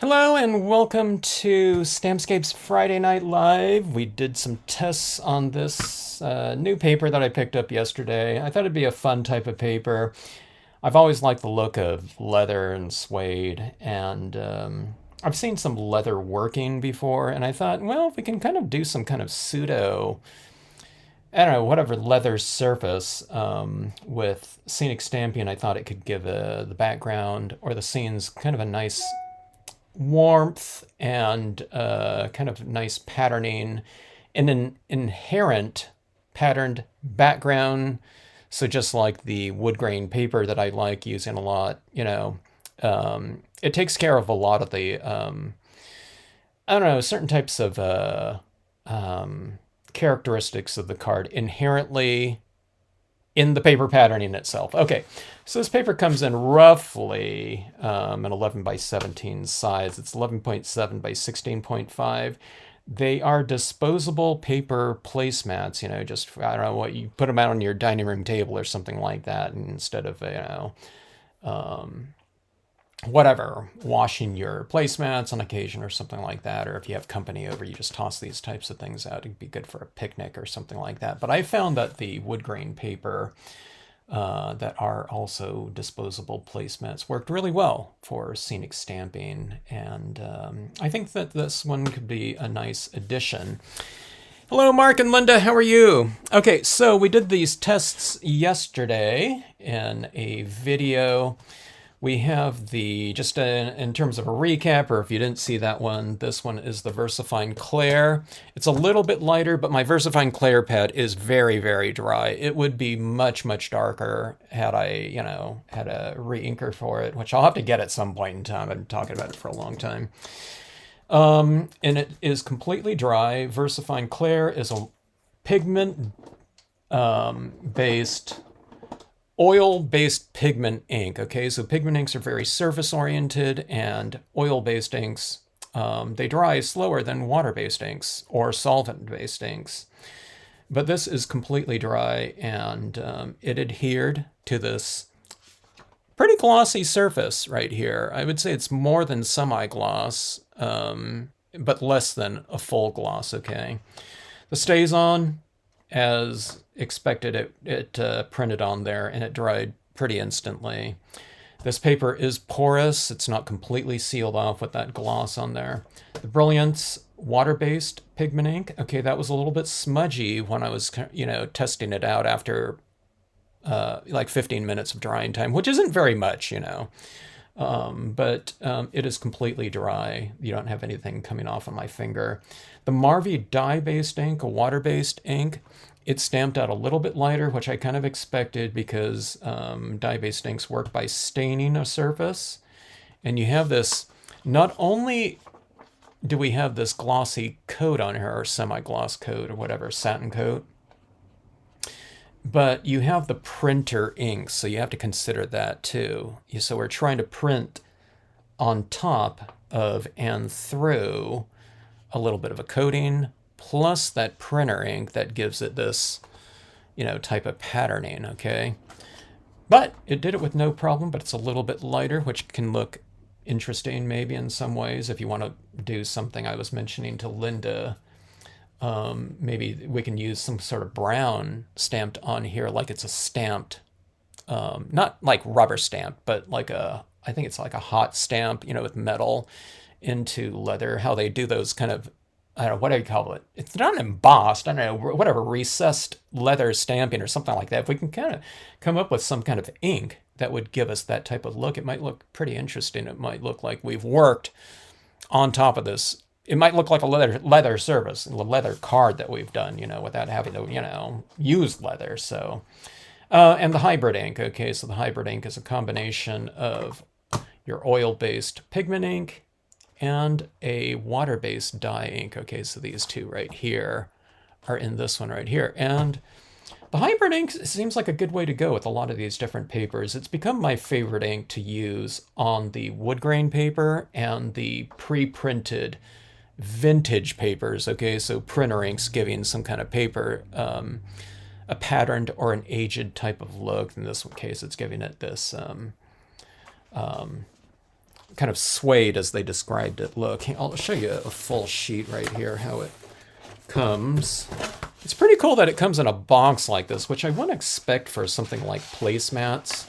Hello and welcome to Stampscapes Friday Night Live. We did some tests on this new paper that I picked up yesterday. I thought it'd be a fun type of paper. I've always liked the look of leather and suede, and I've seen some leather working before, and I thought, well, if we can kind of do some kind of pseudo, I don't know, whatever leather surface with scenic stamping, I thought it could give the background or the scenes kind of a nice warmth and kind of nice patterning and an inherent patterned background. So just like the wood grain paper that I like using a lot, it takes care of a lot of the, I don't know, certain types of characteristics of the card inherently in the paper patterning itself. Okay, so this paper comes in roughly an 11 by 17 size. It's 11.7 by 16.5. They are disposable paper placemats, just, I don't know, what you put them out on your dining room table or something like that, and instead of, whatever, washing your placemats on occasion or something like that, or if you have company over, you just toss these types of things out. It'd be good for a picnic or something like that. But I found that the wood grain paper that are also disposable placemats worked really well for scenic stamping, and I think that this one could be a nice addition. Hello, Mark and Linda. How are you? Okay, so we did these tests yesterday in a video. We have the, just in terms of a recap, or if you didn't see that one, this one is the VersaFine Clair. It's a little bit lighter, but my VersaFine Clair pad is very, very dry. It would be much, much darker had I, had a re-inker for it, which I'll have to get at some point in time. I've been talking about it for a long time. And it is completely dry. VersaFine Clair is a pigment based oil-based pigment ink. Okay, so pigment inks are very surface-oriented, and oil-based inks, they dry slower than water-based inks or solvent-based inks. But this is completely dry, and it adhered to this pretty glossy surface right here. I would say it's more than semi-gloss, but less than a full gloss, okay? The stays on, as expected, it printed on there and it dried pretty instantly. This paper is porous. It's not completely sealed off with that gloss on there. The Brilliance water-based pigment ink. Okay, that was a little bit smudgy when I was, testing it out after like 15 minutes of drying time, which isn't very much, but it is completely dry. You don't have anything coming off on my finger. The Marvy dye-based ink, a water-based ink, it's stamped out a little bit lighter, which I kind of expected because dye-based inks work by staining a surface. And you have this, not only do we have this glossy coat on here, or semi-gloss coat, or whatever, satin coat, but you have the printer inks, so you have to consider that too. So we're trying to print on top of and through a little bit of a coating, plus that printer ink that gives it this, type of patterning, okay? But it did it with no problem, but it's a little bit lighter, which can look interesting maybe in some ways. If you want to do something I was mentioning to Linda, maybe we can use some sort of brown stamped on here, like it's a stamped, not like rubber stamp, but like I think it's like a hot stamp, with metal into leather, how they do those kind of, I don't know, what do you call it? It's not embossed, I don't know, whatever, recessed leather stamping or something like that. If we can kind of come up with some kind of ink that would give us that type of look, it might look pretty interesting. It might look like we've worked on top of this. It might look like a leather surface, a leather card that we've done, without having to, use leather. So, and the hybrid ink. Okay, so the hybrid ink is a combination of your oil-based pigment ink and a water-based dye ink. Okay, so these two right here are in this one right here. And the hybrid ink seems like a good way to go with a lot of these different papers. It's become my favorite ink to use on the wood grain paper and the pre-printed vintage papers. Okay, so printer inks giving some kind of paper a patterned or an aged type of look. In this case, it's giving it this kind of suede as they described it look. I'll show you a full sheet right here, how it comes. It's pretty cool that it comes in a box like this, which I wouldn't expect for something like placemats.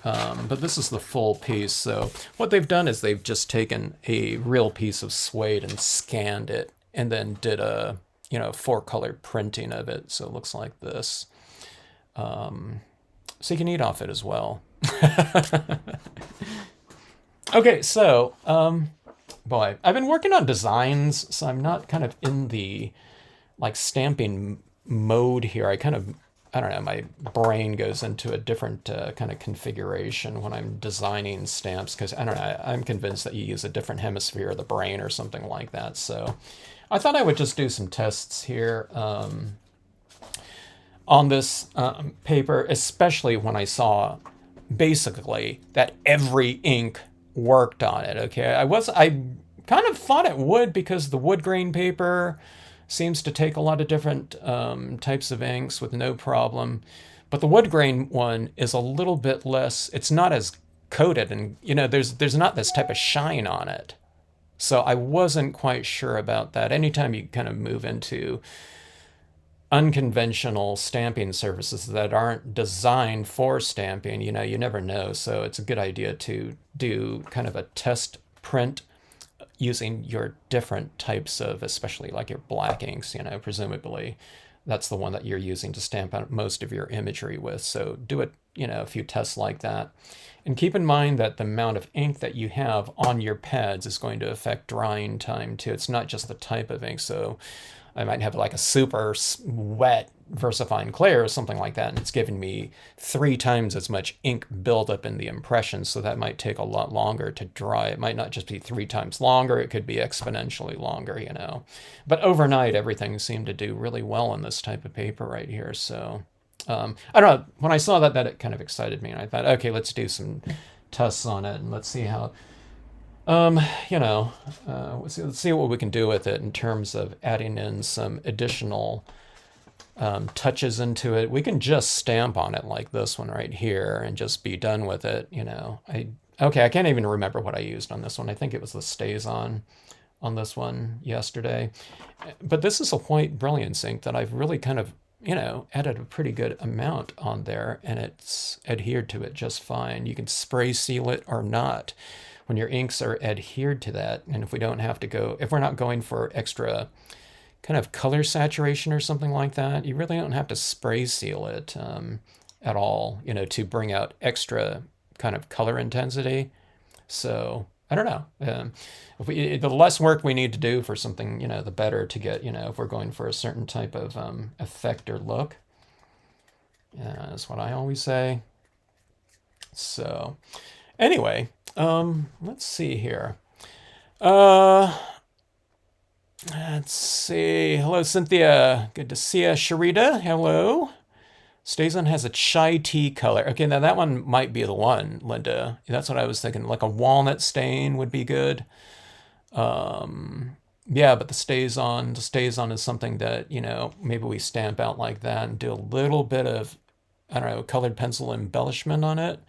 But this is the full piece. So what they've done is they've just taken a real piece of suede and scanned it, and then did a 4-color printing of it. So it looks like this. So you can eat off it as well. Okay, so boy, I've been working on designs, so I'm not kind of in the like stamping mode here. I don't know, my brain goes into a different kind of configuration when I'm designing stamps, because I don't know, I'm convinced that you use a different hemisphere of the brain or something like that. So I thought I would just do some tests here on this paper, especially when I saw basically that every ink worked on it. Okay, I kind of thought it would, because the wood grain paper seems to take a lot of different types of inks with no problem, but the wood grain one is a little bit less. It's not as coated, and there's not this type of shine on it. So I wasn't quite sure about that. Anytime you kind of move into unconventional stamping surfaces that aren't designed for stamping, you never know. So it's a good idea to do kind of a test print using your different types of, especially like your black inks, presumably that's the one that you're using to stamp out most of your imagery with. So do it, a few tests like that. And keep in mind that the amount of ink that you have on your pads is going to affect drying time too. It's not just the type of ink. So I might have like a super wet VersaFine Clear or something like that, and it's giving me 3 times as much ink buildup in the impression, so that might take a lot longer to dry. It might not just be 3 times longer, it could be exponentially longer, But overnight, everything seemed to do really well on this type of paper right here. So I don't know, when I saw that it kind of excited me, and I thought, okay, let's do some tests on it, and let's see how let's see what we can do with it in terms of adding in some additional touches into it. We can just stamp on it like this one right here and just be done with it. I can't even remember what I used on this one. I think it was the StazOn on this one yesterday. But this is a white Brilliance ink that I've really kind of, added a pretty good amount on there, and it's adhered to it just fine. You can spray seal it or not when your inks are adhered to that. And if we're not going for extra kind of color saturation or something like that, you really don't have to spray seal it at all, to bring out extra kind of color intensity. So I don't know. The less work we need to do for something, the better to get, if we're going for a certain type of effect or look. That's what I always say. So anyway, let's see here. Let's see. Hello, Cynthia. Good to see you. Sharita, hello. StazOn has a chai tea color. Okay, now that one might be the one, Linda. That's what I was thinking. Like a walnut stain would be good. Yeah, but the StazOn is something that, maybe we stamp out like that and do a little bit of, I don't know, colored pencil embellishment on it.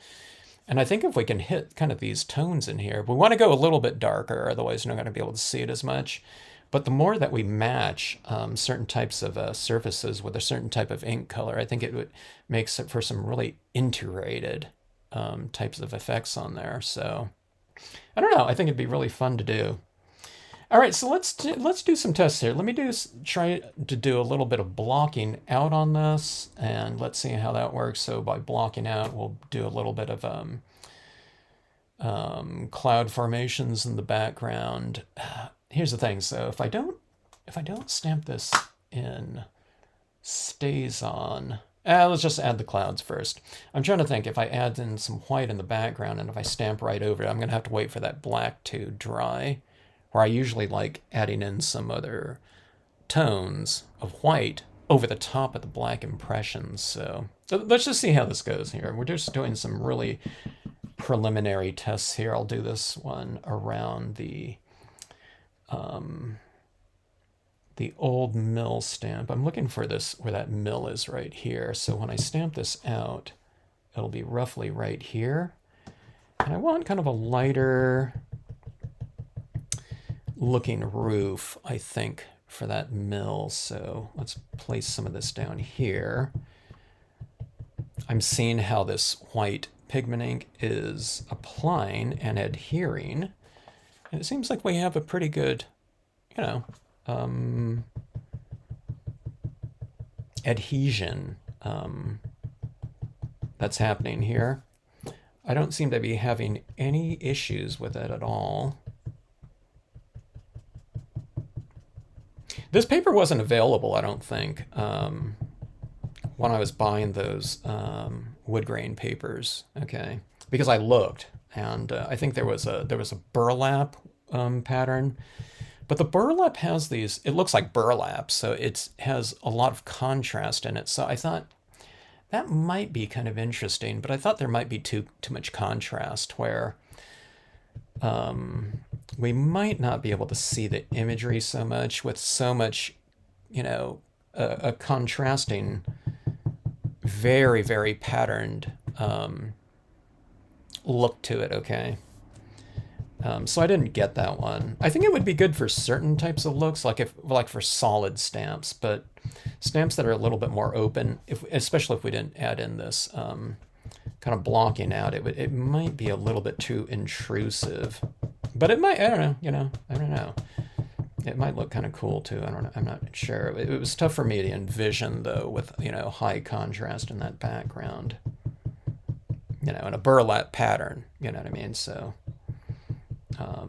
And I think if we can hit kind of these tones in here, we want to go a little bit darker, otherwise you're not going to be able to see it as much. But the more that we match certain types of surfaces with a certain type of ink color, I think it would make for some really integrated types of effects on there. So I don't know. I think it'd be really fun to do. All right, so let's do some tests here. Let me try to do a little bit of blocking out on this, and let's see how that works. So by blocking out, we'll do a little bit of cloud formations in the background. Here's the thing. So if I don't stamp this in StazOn, let's just add the clouds first. I'm trying to think, if I add in some white in the background and if I stamp right over it, I'm going to have to wait for that black to dry. Where I usually like adding in some other tones of white over the top of the black impressions. So let's just see how this goes here. We're just doing some really preliminary tests here. I'll do this one around the old mill stamp. I'm looking for this where that mill is right here. So when I stamp this out, it'll be roughly right here. And I want kind of a lighter looking roof, I think, for that mill. So let's place some of this down here. I'm seeing how this white pigment ink is applying and adhering. And it seems like we have a pretty good, you know, adhesion that's happening here. I don't seem to be having any issues with it at all. This paper wasn't available, I don't think, when I was buying those wood grain papers. Okay, because I looked, and I think there was a burlap pattern, but the burlap has these. It looks like burlap, so it has a lot of contrast in it. So I thought that might be kind of interesting, but I thought there might be too much contrast where we might not be able to see the imagery so much with so much, you know, a contrasting, very, very patterned look to it, okay? So I didn't get that one. I think it would be good for certain types of looks, like for solid stamps, but stamps that are a little bit more open, especially if we didn't add in this kind of blocking out, it might be a little bit too intrusive. But it might, I don't know, I don't know. It might look kind of cool too. I don't know. I'm not sure. It was tough for me to envision though with, high contrast in that background. In a burlap pattern, you know what I mean? So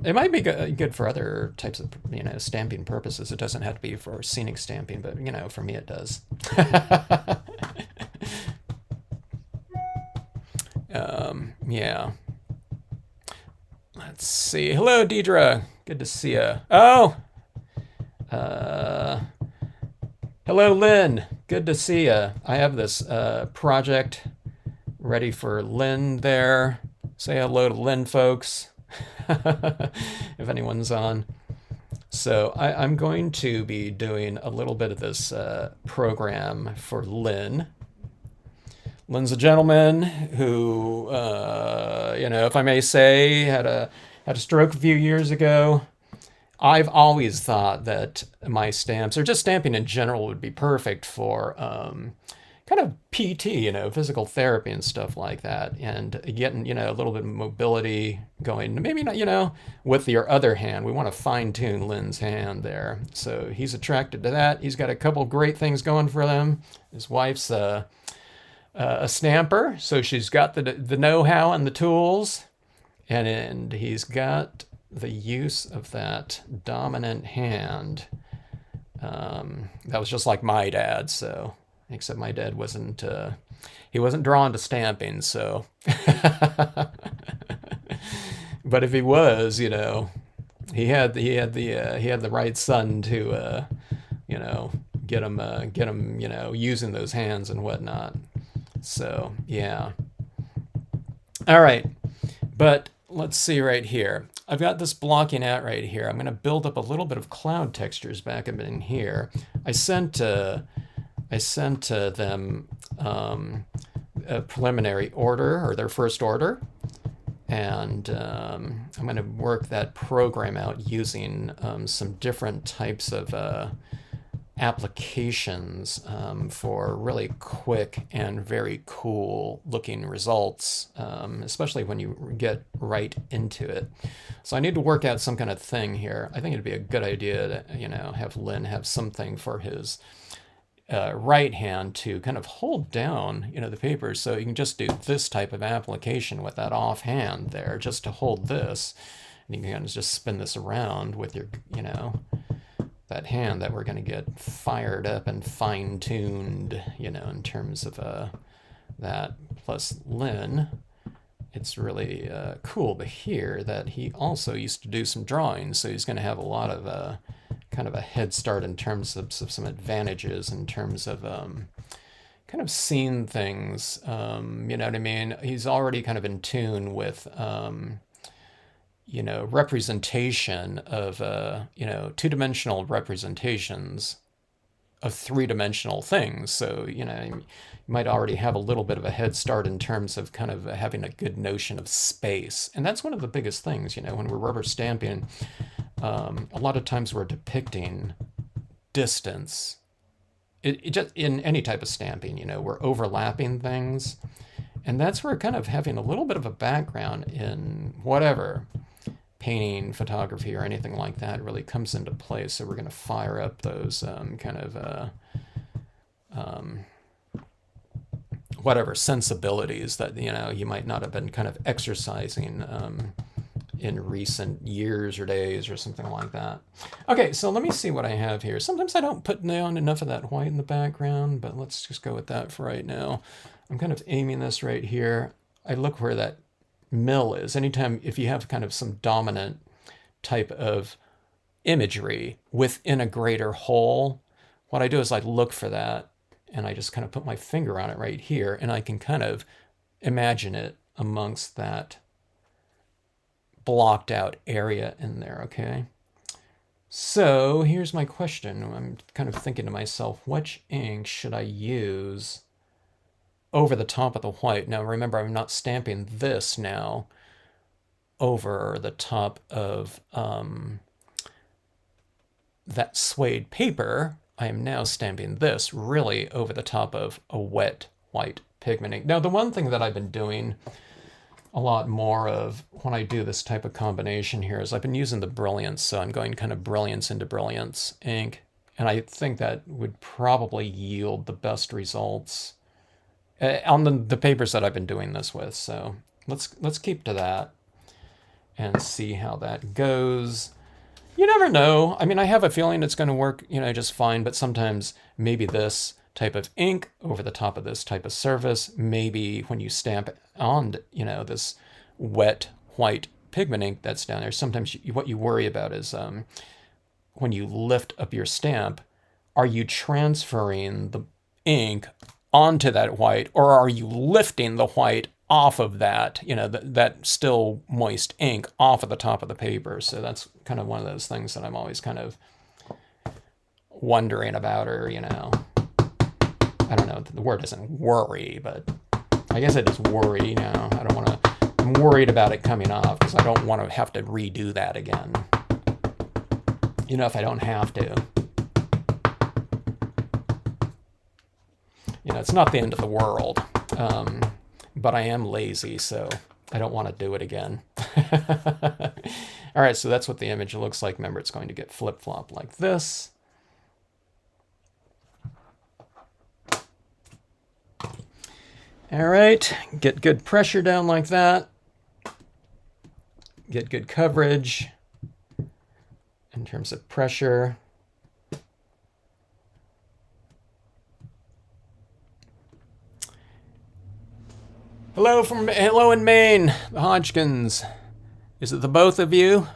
it might be good for other types of, stamping purposes. It doesn't have to be for scenic stamping, but, for me it does. Yeah. Let's see. Hello, Deidre. Good to see you. Oh! Hello, Lynn. Good to see you. I have this project ready for Lynn there. Say hello to Lynn, folks, if anyone's on. So I'm going to be doing a little bit of this program for Lynn. Lynn's a gentleman who, if I may say, had a stroke a few years ago. I've always thought that my stamps, or just stamping in general, would be perfect for kind of PT, physical therapy and stuff like that, and getting, a little bit of mobility going. Maybe not, with your other hand. We want to fine tune Lynn's hand there. So he's attracted to that. He's got a couple great things going for them. His wife's a stamper, so she's got the know-how and the tools, and he's got the use of that dominant hand. That was just like my dad, so except my dad wasn't he wasn't drawn to stamping, so but if he was, he had the right son to get him using those hands and whatnot. So yeah. All right, but let's see right here. I've got this blocking out right here. I'm going to build up a little bit of cloud textures back up in here. I sent them a preliminary order, or their first order, and I'm going to work that program out using some different types of applications for really quick and very cool looking results, especially when you get right into it. So I need to work out some kind of thing here. I think it'd be a good idea to, have Lynn have something for his right hand to kind of hold down, the papers, so you can just do this type of application with that off hand there, just to hold this, and you can kind of just spin this around with your, that hand that we're going to get fired up and fine-tuned, in terms of that. Plus Lynn, it's really cool to hear that he also used to do some drawing, so he's going to have a lot of kind of a head start in terms of some advantages in terms of kind of seeing things, you know what I mean? He's already kind of in tune with representation of, two-dimensional representations of three-dimensional things. So, you know, you might already have a little bit of a head start in terms of kind of having a good notion of space. And that's one of the biggest things, you know, when we're rubber stamping, a lot of times we're depicting distance. It just in any type of stamping, you know, we're overlapping things. And that's where kind of having a little bit of a background in whatever, painting, photography, or anything like that really comes into play. So we're going to fire up those whatever sensibilities that, you know, you might not have been kind of exercising in recent years or days or something like that. Okay, so let me see what I have here. Sometimes I don't put down enough of that white in the background, but let's just go with that for right now. I'm kind of aiming this right here. I look where that mill is. Anytime, if you have kind of some dominant type of imagery within a greater whole, what I do is I look for that and I just kind of put my finger on it right here, and I can kind of imagine it amongst that blocked out area in there, okay? So here's my question. I'm kind of thinking to myself, which ink should I use over the top of the white? Now remember, I'm not stamping this now over the top of that suede paper. I am now stamping this really over the top of a wet white pigment ink. Now the one thing that I've been doing a lot more of when I do this type of combination here is I've been using the Brilliance, so I'm going kind of Brilliance into Brilliance ink, and I think that would probably yield the best results on the papers that I've been doing this with. So let's keep to that and see how that goes. You never know. I mean, I have a feeling it's going to work, you know, just fine, but sometimes maybe this type of ink over the top of this type of surface, maybe when you stamp on, you know, this wet white pigment ink that's down there, sometimes what you worry about is when you lift up your stamp, are you transferring the ink onto that white, or are you lifting the white off of that, you know, that still moist ink off of the top of the paper? So that's kind of one of those things that I'm always kind of wondering about, or, you know, I don't know, the word isn't worry, but I guess it is worry, you know. I don't want to, I'm worried about it coming off because I don't want to have to redo that again. You know, if I don't have to. You know, it's not the end of the world, but I am lazy, so I don't want to do it again. All right, so that's what the image looks like. Remember, it's going to get flip-flop like this. All right, get good pressure down like that. Get good coverage in terms of pressure. Hello in Maine, the Hodgkins. Is it the both of you,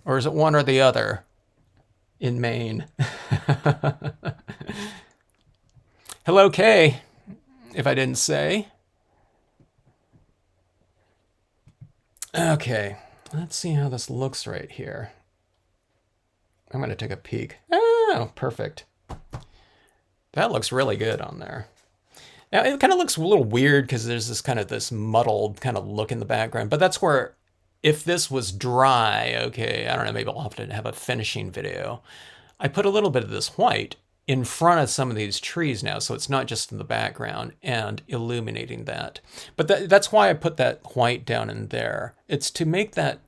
or is it one or the other in Maine? Hello, Kay, if I didn't say. Okay, let's see how this looks right here. I'm going to take a peek. Oh, perfect. That looks really good on there. Now, it kind of looks a little weird because there's this muddled kind of look in the background, but that's where, if this was dry, okay, I don't know, maybe I'll have to have a finishing video. I put a little bit of this white in front of some of these trees now, so it's not just in the background and illuminating that. But that's why I put that white down in there. It's to make that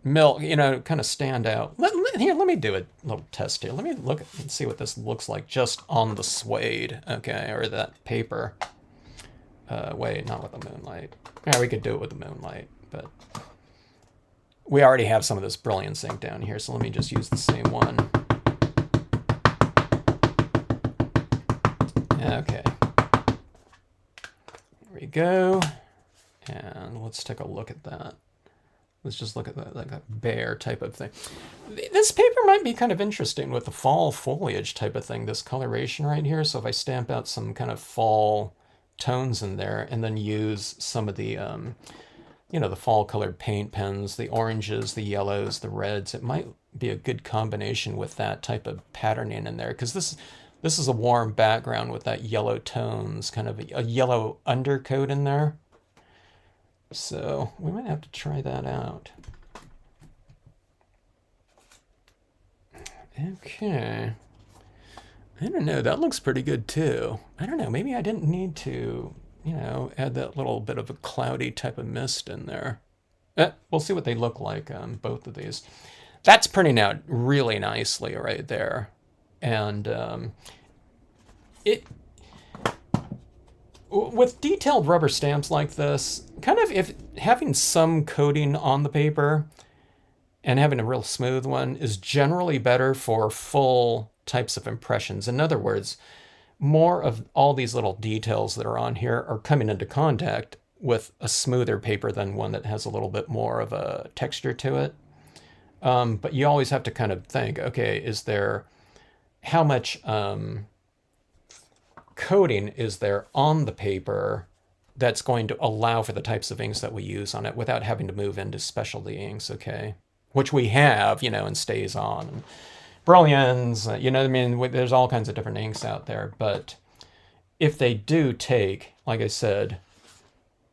milk, you know, kind of stand out. Let me do a little test here. Let me look and see what this looks like just on the suede, okay, or that paper. Wait, not with the moonlight. Yeah, we could do it with the moonlight, but we already have some of this Brilliance ink down here, so let me just use the same one. Okay. Here we go. And let's take a look at that. Let's just look at that, like a bear type of thing. This paper might be kind of interesting with the fall foliage type of thing, this coloration right here. So if I stamp out some kind of fall tones in there and then use some of the you know, the fall colored paint pens, the oranges, the yellows, the reds. It might be a good combination with that type of patterning in there, because this is a warm background with that yellow tones, kind of a yellow undercoat in there. So we might have to try that out. Okay. I don't know, that looks pretty good too. I don't know, maybe I didn't need to, you know, add that little bit of a cloudy type of mist in there. We'll see what they look like on both of these. That's printing out really nicely right there. And it with detailed rubber stamps like this, kind of if having some coating on the paper and having a real smooth one is generally better for full types of impressions. In other words, more of all these little details that are on here are coming into contact with a smoother paper than one that has a little bit more of a texture to it. But you always have to kind of think, okay, is there, how much coating is there on the paper that's going to allow for the types of inks that we use on it without having to move into specialty inks, okay? Which we have, you know, and stays on. And Brilliants, you know what I mean? There's all kinds of different inks out there, but if they do take, like I said,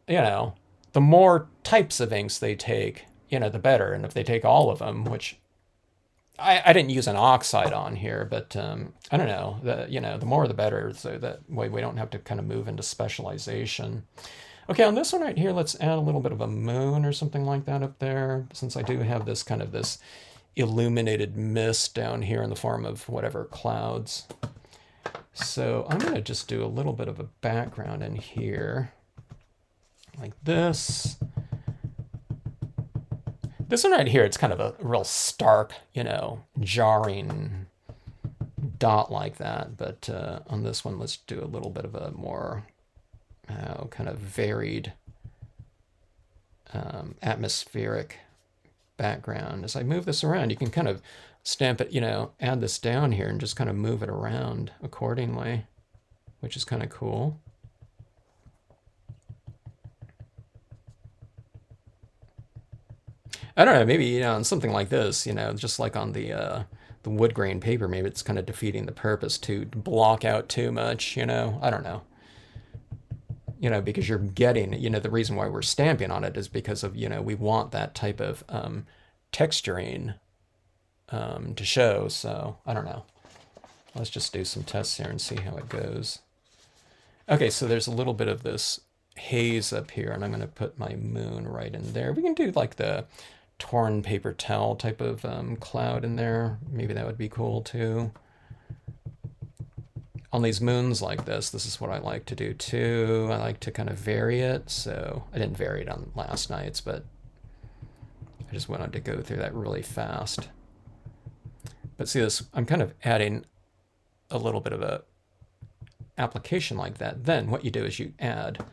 you know, the more types of inks they take, you know, the better. And if they take all of them, which I didn't use an oxide on here, but I don't know, you know, the more the better, so that way we don't have to kind of move into specialization. Okay, on this one right here, let's add a little bit of a moon or something like that up there, since I do have this kind of this illuminated mist down here in the form of whatever clouds. So I'm going to just do a little bit of a background in here, like this. This one right here, it's kind of a real stark, you know, jarring dot like that. But on this one, let's do a little bit of a more kind of varied atmospheric background. As I move this around, you can kind of stamp it, you know, add this down here and just kind of move it around accordingly, which is kind of cool. I don't know, maybe, you know, on something like this, you know, just like on the wood grain paper, maybe it's kind of defeating the purpose to block out too much, you know, I don't know. You know, because you're getting, you know, the reason why we're stamping on it is because of, you know, we want that type of texturing to show. So I don't know. Let's just do some tests here and see how it goes. Okay, so there's a little bit of this haze up here, and I'm going to put my moon right in there. We can do like the torn paper towel type of cloud in there. Maybe that would be cool too. On these moons like this is what I like to do too. I like to kind of vary it. So I didn't vary it on last night's, but I just wanted to go through that really fast. But see this, I'm kind of adding a little bit of a application like that. Then what you do is you add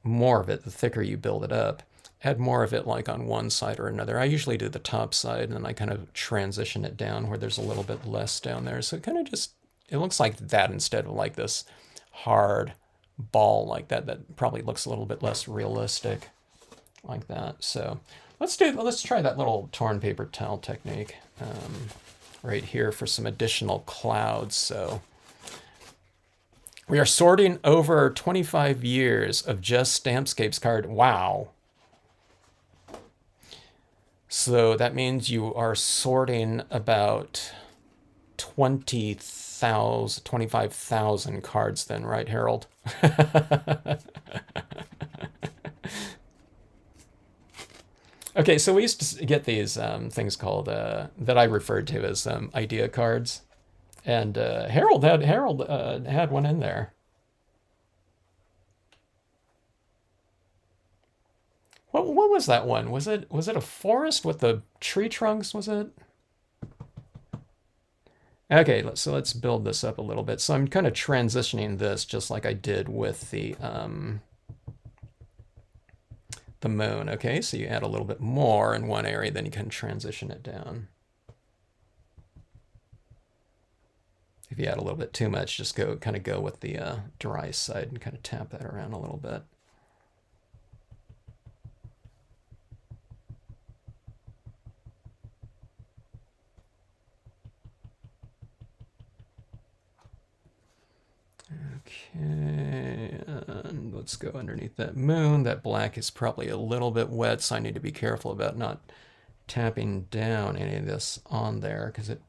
more of it, the thicker you build it up. Add more of it like on one side or another. I usually do the top side, and then I kind of transition it down where there's a little bit less down there. So it kind of just, it looks like that instead of like this hard ball like that. That probably looks a little bit less realistic like that. So let's try that little torn paper towel technique right here for some additional clouds. So we are sorting over 25 years of just Stampscapes card. Wow. So that means you are sorting about 25,000 cards then, right, Harold? Okay, so we used to get these things called, that I referred to as idea cards. And Harold had one in there. What was that one? Was it a forest with the tree trunks, was it? Okay, so let's build this up a little bit. So I'm kind of transitioning this just like I did with the moon. Okay, so you add a little bit more in one area, then you can transition it down. If you add a little bit too much, just kind of go with the dry side and kind of tap that around a little bit. let's go underneath that moon. That black is probably a little bit wet, so I need to be careful about not tapping down any of this on there because it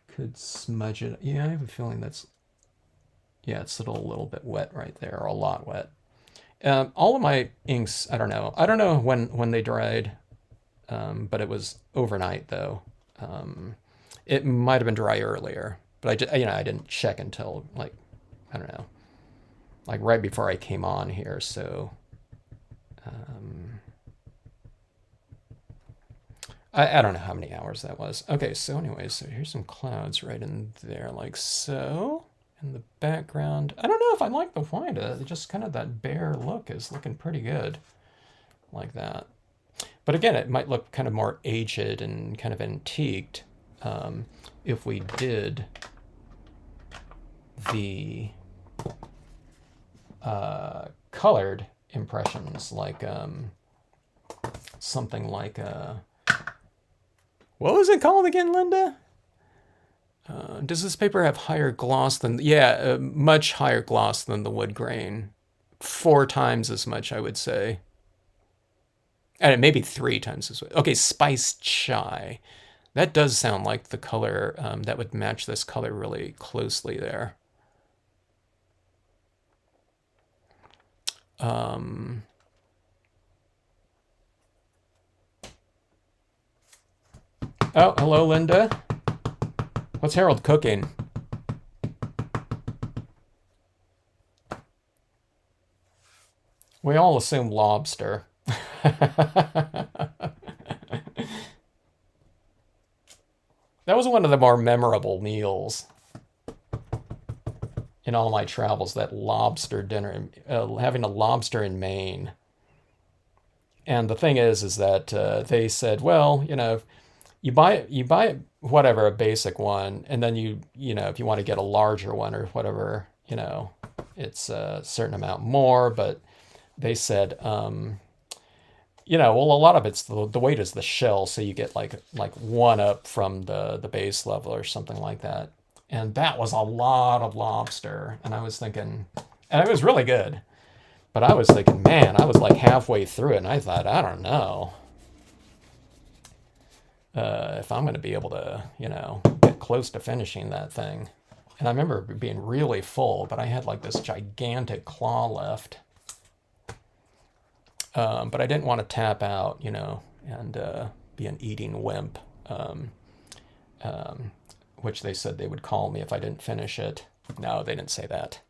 could smudge it. Yeah, I have a feeling that's, yeah, it's a little bit wet right there, or a lot wet. All of my inks, I don't know when they dried, but it was overnight though. It might have been dry earlier, but I didn't check until like, I don't know, like right before I came on here. So, I don't know how many hours that was. Okay, so anyways, so here's some clouds right in there, like so. In the background, I don't know if I like the white. Just kind of that bare look is looking pretty good, like that. But again, it might look kind of more aged and kind of antiqued if we did the colored impressions, like something like what was it called again, Linda? Does this paper have higher gloss than, yeah, much higher gloss than the wood grain. 4 times as much, I would say. And maybe 3 times as much. Okay, spiced chai. That does sound like the color that would match this color really closely there. Oh, hello, Linda. What's Harold cooking? We all assume lobster. That was one of the more memorable meals in all my travels, that lobster dinner, having a lobster in Maine. And the thing is that they said, well, you buy whatever, a basic one, and then if you want to get a larger one or whatever, it's a certain amount more. But they said, well, a lot of it's the weight is the shell, so you get like 1 up from the base level or something like that. And that was a lot of lobster, and I was thinking, and it was really good. But I was thinking, man, I was like halfway through it, and I thought, I don't know if I'm going to be able to, get close to finishing that thing. And I remember being really full, but I had like this gigantic claw left. But I didn't want to tap out, and be an eating wimp, which they said they would call me if I didn't finish it. No, they didn't say that.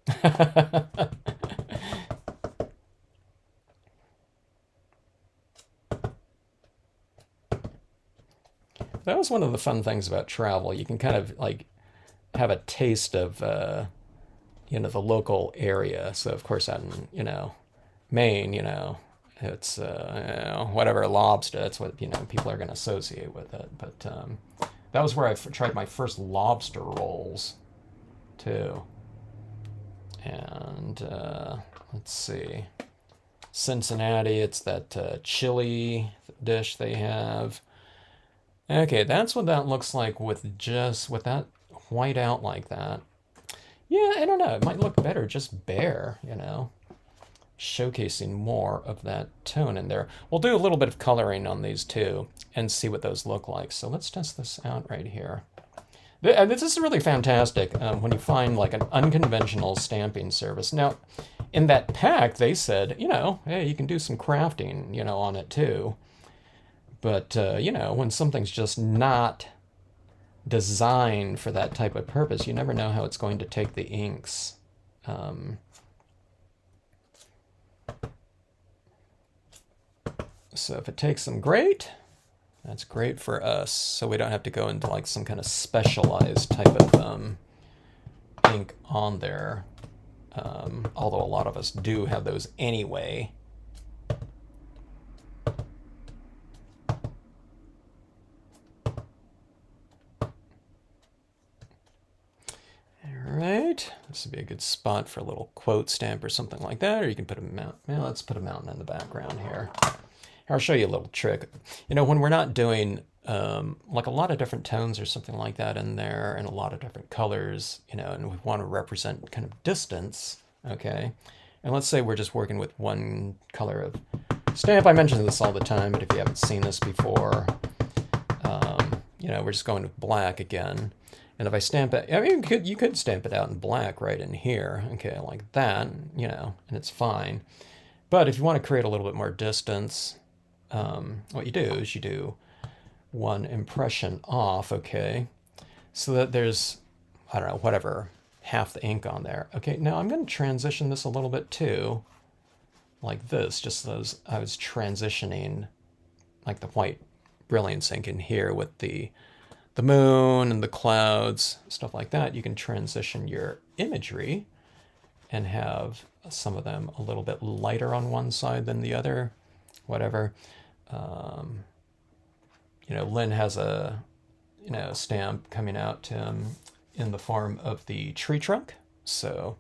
That was one of the fun things about travel. You can kind of like have a taste of, the local area. So of course out in, Maine, it's, whatever, lobster, that's what, people are going to associate with it. But that was where I tried my first lobster rolls too. And let's see, Cincinnati, it's that chili dish they have. Okay, that's what that looks like with that white out like that. Yeah, I don't know. It might look better just bare, showcasing more of that tone in there. We'll do a little bit of coloring on these too and see what those look like. So let's test this out right here. This is really fantastic when you find like an unconventional stamping service. Now, in that pack, they said, hey, you can do some crafting, on it too. But, when something's just not designed for that type of purpose, you never know how it's going to take the inks. So if it takes them great, that's great for us. So we don't have to go into like some kind of specialized type of ink on there. Although a lot of us do have those anyway. Right, this would be a good spot for a little quote stamp or something like that, or you can put a mountain. Well, let's put a mountain in the background here. I'll show you a little trick. When we're not doing like a lot of different tones or something like that in there, and a lot of different colors, and we want to represent kind of distance, okay? And let's say we're just working with one color of stamp. I mention this all the time, but if you haven't seen this before, you know, we're just going with black again. And if I stamp it, I mean, you could stamp it out in black right in here, okay, like that, you know, and it's fine. But if you want to create a little bit more distance, what you do is you do one impression off, okay, so that there's, I don't know, whatever, half the ink on there. Okay, now I'm going to transition this a little bit too, like this, just as I was transitioning like the white brilliance ink in here with the moon and the clouds, stuff like that. You can transition your imagery and have some of them a little bit lighter on one side than the other, whatever. You know, Lynn has a, you know, stamp coming out in the form of the tree trunk. So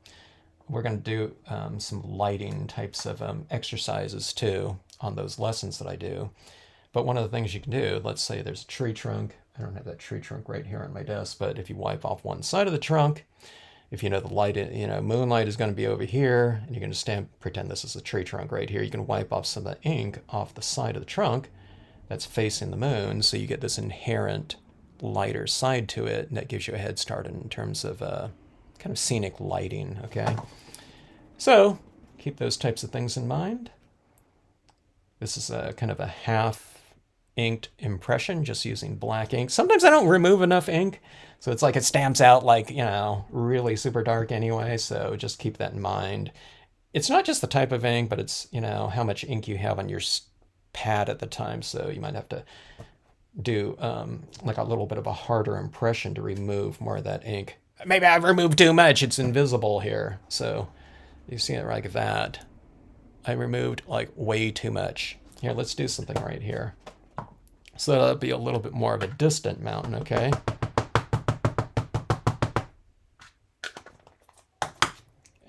we're going to do some lighting types of exercises too on those lessons that I do. But one of the things you can do, let's say there's a tree trunk. I don't have that tree trunk right here on my desk, but if you wipe off one side of the trunk, if you know the light, you know, moonlight is going to be over here, and you're going to stamp, pretend this is a tree trunk right here. You can wipe off some of the ink off the side of the trunk that's facing the moon, so you get this inherent lighter side to it, and that gives you a head start in terms of kind of scenic lighting, okay? So keep those types of things in mind. This is a kind of a half inked impression, just using black ink. Sometimes I don't remove enough ink, so it's like it stamps out like, you know, really super dark anyway, so just keep that in mind. It's not just the type of ink, but it's, you know, how much ink you have on your pad at the time, so you might have to do like a little bit of a harder impression to remove more of that ink. Maybe I've removed too much, it's invisible here, so you see it like that. I removed like way too much. Here, let's do something right here. So that'll be a little bit more of a distant mountain, okay?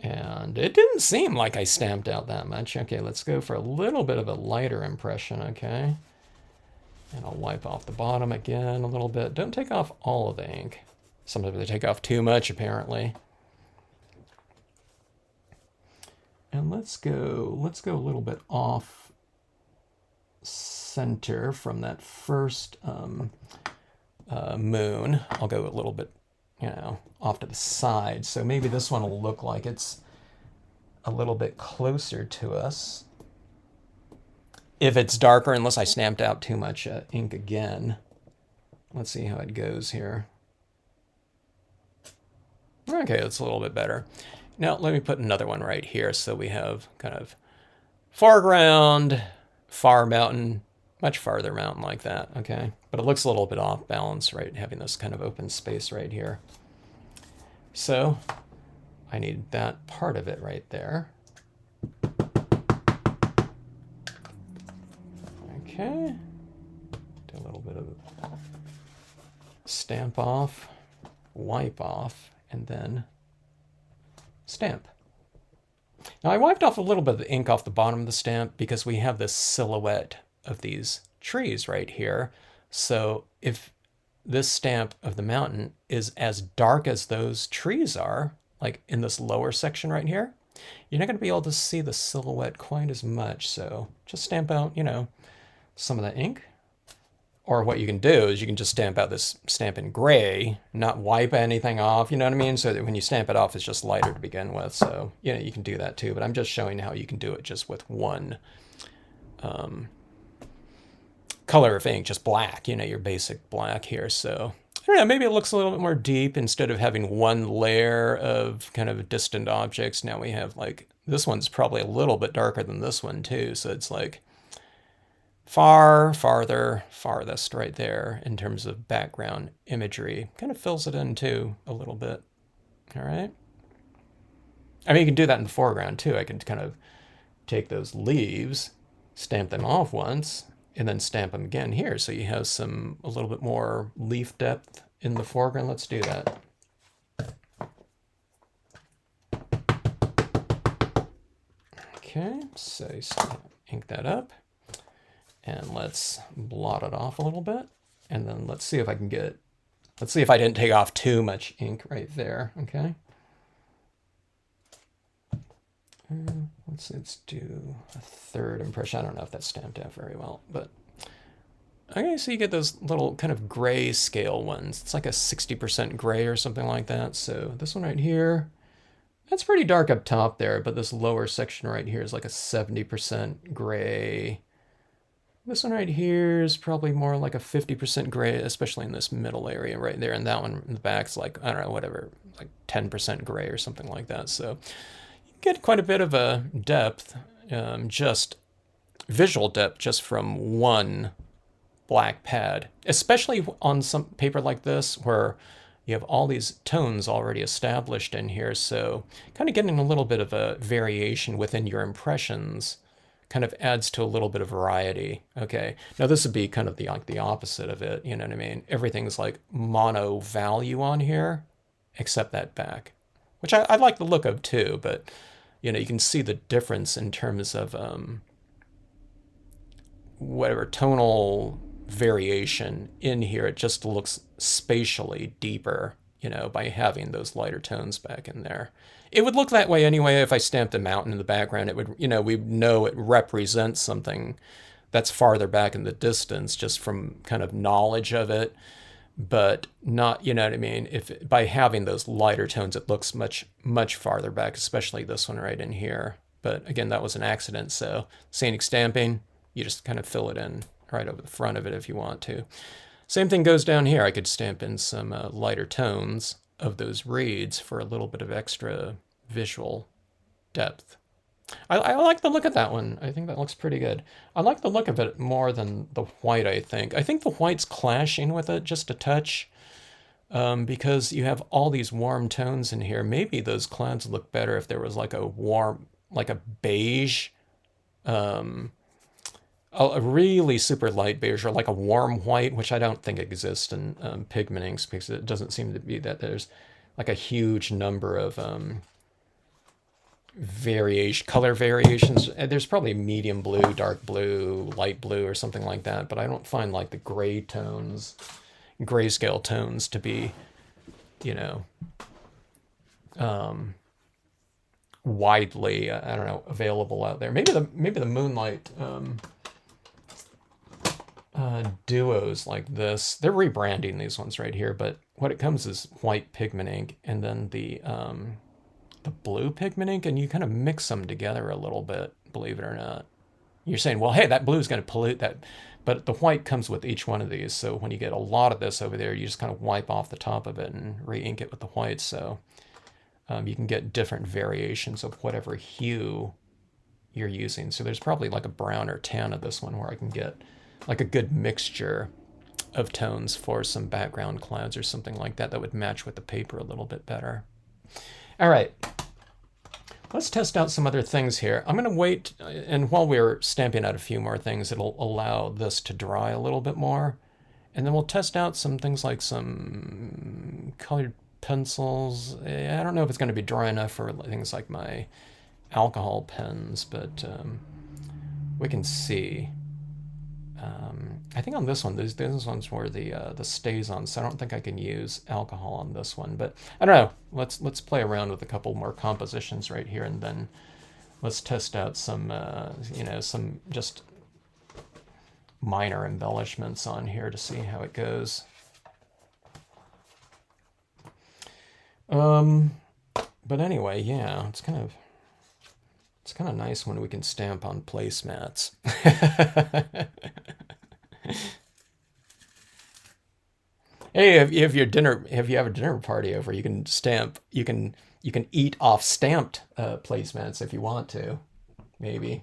And it didn't seem like I stamped out that much. Okay, let's go for a little bit of a lighter impression, okay? And I'll wipe off the bottom again a little bit. Don't take off all of the ink. Sometimes they take off too much, apparently. And let's go a little bit off center from that first moon. I'll go a little bit, you know, off to the side. So maybe this one will look like it's a little bit closer to us. If it's darker, unless I stamped out too much ink again. Let's see how it goes here. Okay, that's a little bit better. Now let me put another one right here so we have kind of foreground, far mountain, much farther mountain like that, okay? But it looks a little bit off balance, right, having this kind of open space right here. So I need that part of it right there. Okay, do a little bit of stamp off, wipe off, and then stamp. Now I wiped off a little bit of the ink off the bottom of the stamp because we have this silhouette of these trees right here. So if this stamp of the mountain is as dark as those trees are, like in this lower section right here, you're not going to be able to see the silhouette quite as much. So just stamp out, you know, some of the ink. Or what you can do is you can just stamp out this stamp in gray, not wipe anything off, you know what I mean? So that when you stamp it off, it's just lighter to begin with. So, you know, you can do that too, but I'm just showing how you can do it just with one color of ink, just black, you know, your basic black here. So, I don't know, maybe it looks a little bit more deep instead of having one layer of kind of distant objects. Now we have like, this one's probably a little bit darker than this one too. So it's like, far, farther, farthest right there in terms of background imagery. Kind of fills it in too a little bit. All right. I mean, you can do that in the foreground too. I can kind of take those leaves, stamp them off once, and then stamp them again here. So you have a little bit more leaf depth in the foreground. Let's do that. Okay, so ink that up. And let's blot it off a little bit. And then let's see if I can let's see if I didn't take off too much ink right there, okay? Let's do a third impression. I don't know if that's stamped out very well, but okay, so you get those little kind of gray scale ones. It's like a 60% gray or something like that. So this one right here, that's pretty dark up top there, but this lower section right here is like a 70% gray. This one right here is probably more like a 50% gray, especially in this middle area right there. And that one in the back's like, I don't know, whatever, like 10% gray or something like that. So you get quite a bit of a depth, just visual depth just from one black pad, especially on some paper like this where you have all these tones already established in here. So kind of getting a little bit of a variation within your impressions kind of adds to a little bit of variety. Okay, now this would be kind of like the opposite of it, you know what I mean? Everything's like mono value on here, except that back, which I like the look of too, but you know, you can see the difference in terms of whatever tonal variation in here. It just looks spatially deeper, you know, by having those lighter tones back in there. It would look that way anyway if I stamped a mountain in the background. It would, you know, we know it represents something that's farther back in the distance just from kind of knowledge of it, but not, you know what I mean? If by having those lighter tones, it looks much farther back, especially this one right in here. But again, that was an accident. So scenic stamping, you just kind of fill it in right over the front of it if you want to. Same thing goes down here. I could stamp in some lighter tones of those reeds for a little bit of extra visual depth. I like the look of that one. I think that looks pretty good. I like the look of it more than the white, I think. I think the white's clashing with it just a touch because you have all these warm tones in here. Maybe those clouds look better if there was like a warm, like a beige, a really super light beige or like a warm white, which I don't think exists in pigment inks because it doesn't seem to be that there's like a huge number of color variations. There's probably medium blue, dark blue, light blue or something like that, but I don't find like the gray tones, grayscale tones to be, you know, widely, I don't know, available out there. Maybe the Moonlight duos like this, they're rebranding these ones right here, but what it comes is white pigment ink and then the blue pigment ink, and you kind of mix them together a little bit, believe it or not. You're saying, well, hey, that blue is going to pollute that, but the white comes with each one of these, so when you get a lot of this over there, you just kind of wipe off the top of it and re-ink it with the white, so you can get different variations of whatever hue you're using. So there's probably like a brown or tan of this one where I can get like a good mixture of tones for some background clouds or something like that that would match with the paper a little bit better. All right, let's test out some other things here. I'm going to wait, and while we're stamping out a few more things, it'll allow this to dry a little bit more. And then we'll test out some things like some colored pencils. I don't know if it's going to be dry enough for things like my alcohol pens, but we can see. I think on this one, these ones were the stays on, so I don't think I can use alcohol on this one. But I don't know. Let's play around with a couple more compositions right here, and then let's test out some you know, some just minor embellishments on here to see how it goes. But anyway, yeah, it's kind of nice when we can stamp on placemats. Hey, if you have a dinner party over, you can stamp. You can eat off stamped placemats if you want to. Maybe,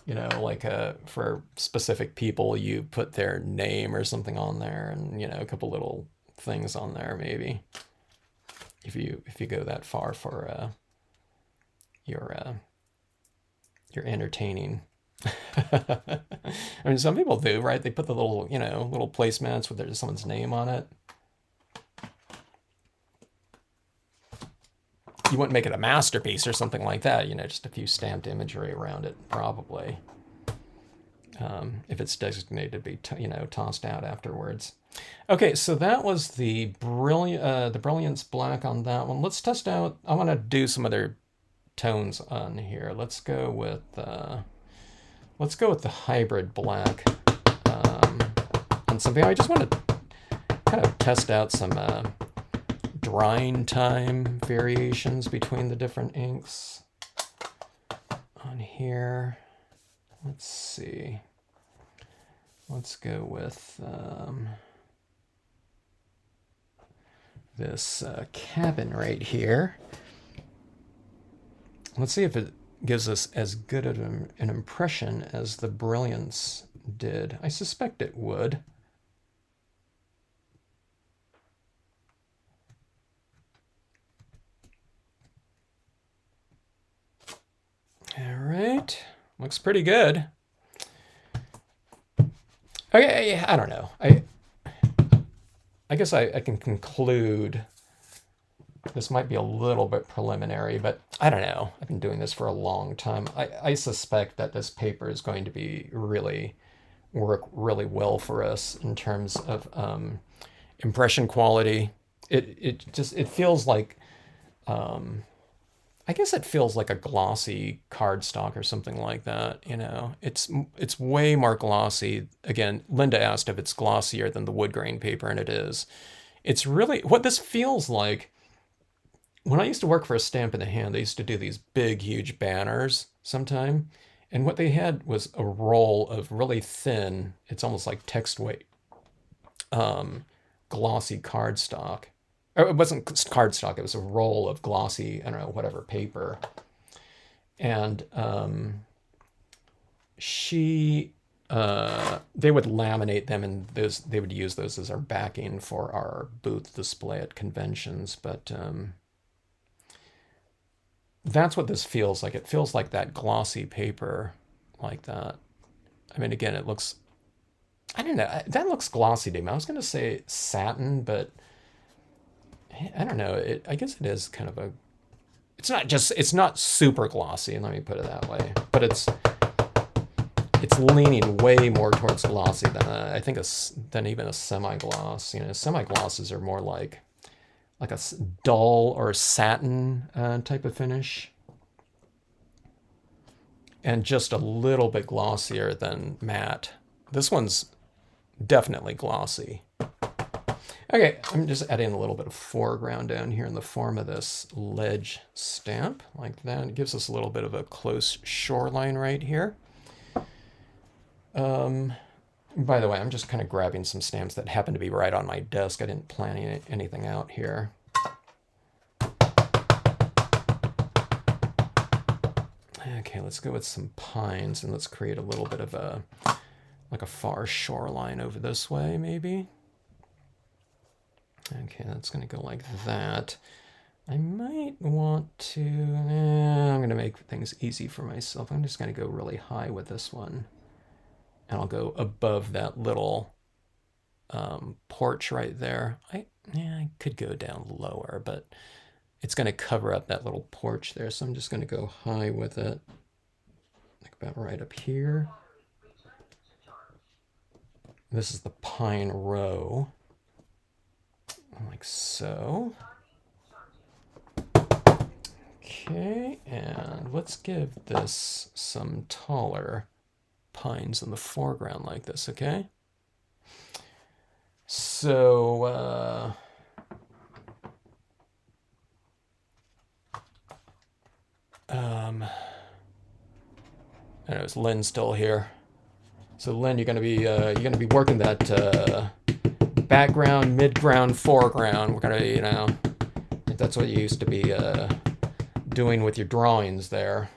you know, like for specific people, you put their name or something on there, and you know, a couple little things on there. Maybe if you go that far for your entertaining. I mean, some people do, right? They put the little, you know, little placemats with someone's name on it. You wouldn't make it a masterpiece or something like that, you know, just a few stamped imagery around it, probably. If it's designated to be, you know, tossed out afterwards. Okay, so that was the Brilliance Black on that one. Let's test out, I want to do some other tones on here. Let's go with the hybrid black on something. I just want to kind of test out some drying time variations between the different inks on here. Let's see. Let's go with this cabin right here. Let's see if it gives us as good of an impression as the Brilliance did. I suspect it would. All right, looks pretty good. Okay, I don't know. I guess I can conclude this might be a little bit preliminary, but I don't know. I've been doing this for a long time. I suspect that this paper is going to be work really well for us in terms of impression quality. It feels like I guess it feels like a glossy cardstock or something like that. You know, it's way more glossy. Again, Linda asked if it's glossier than the wood grain paper, and it is. It's really what this feels like. When I used to work for a Stamp in the Hand, they used to do these big, huge banners sometime, and what they had was a roll of really thin. It's almost like text weight, glossy cardstock. It wasn't cardstock, it was a roll of glossy, I don't know, whatever paper. And they would laminate them, and they would use those as our backing for our booth display at conventions. But that's what this feels like. It feels like that glossy paper like that. I mean, again, it looks, I don't know, that looks glossy to me. I was going to say satin, but I don't know. I guess it is kind of a. It's not super glossy. Let me put it that way. But it's leaning way more towards glossy than I think than even a semi-gloss. You know, semi-glosses are more like a dull or satin type of finish, and just a little bit glossier than matte. This one's definitely glossy. Okay, I'm just adding a little bit of foreground down here in the form of this ledge stamp, like that. It gives us a little bit of a close shoreline right here. By the way, I'm just kind of grabbing some stamps that happen to be right on my desk. I didn't plan anything out here. Okay, let's go with some pines, and let's create a little bit of a far shoreline over this way, maybe. Okay, that's going to go like that. I might want to, I'm going to make things easy for myself. I'm just going to go really high with this one. And I'll go above that little porch right there. I could go down lower, but it's going to cover up that little porch there. So I'm just going to go high with it, like about right up here. This is the pine row. Like so. Okay, and let's give this some taller pines in the foreground like this, okay? So, I don't know, is Lynn still here? So Lynn, you're gonna be working that background, midground, foreground. We're gonna, you know, that's what you used to be doing with your drawings there.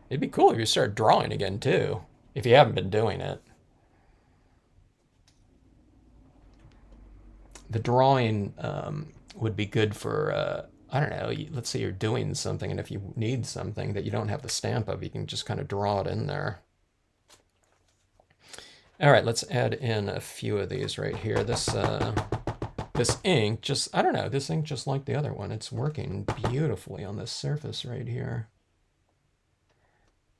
It'd be cool if you started drawing again too, if you haven't been doing it. The drawing would be good for, I don't know, let's say you're doing something, and if you need something that you don't have the stamp of, you can just kind of draw it in there. All right, let's add in a few of these right here. This ink just, I don't know, this ink just like the other one. It's working beautifully on this surface right here.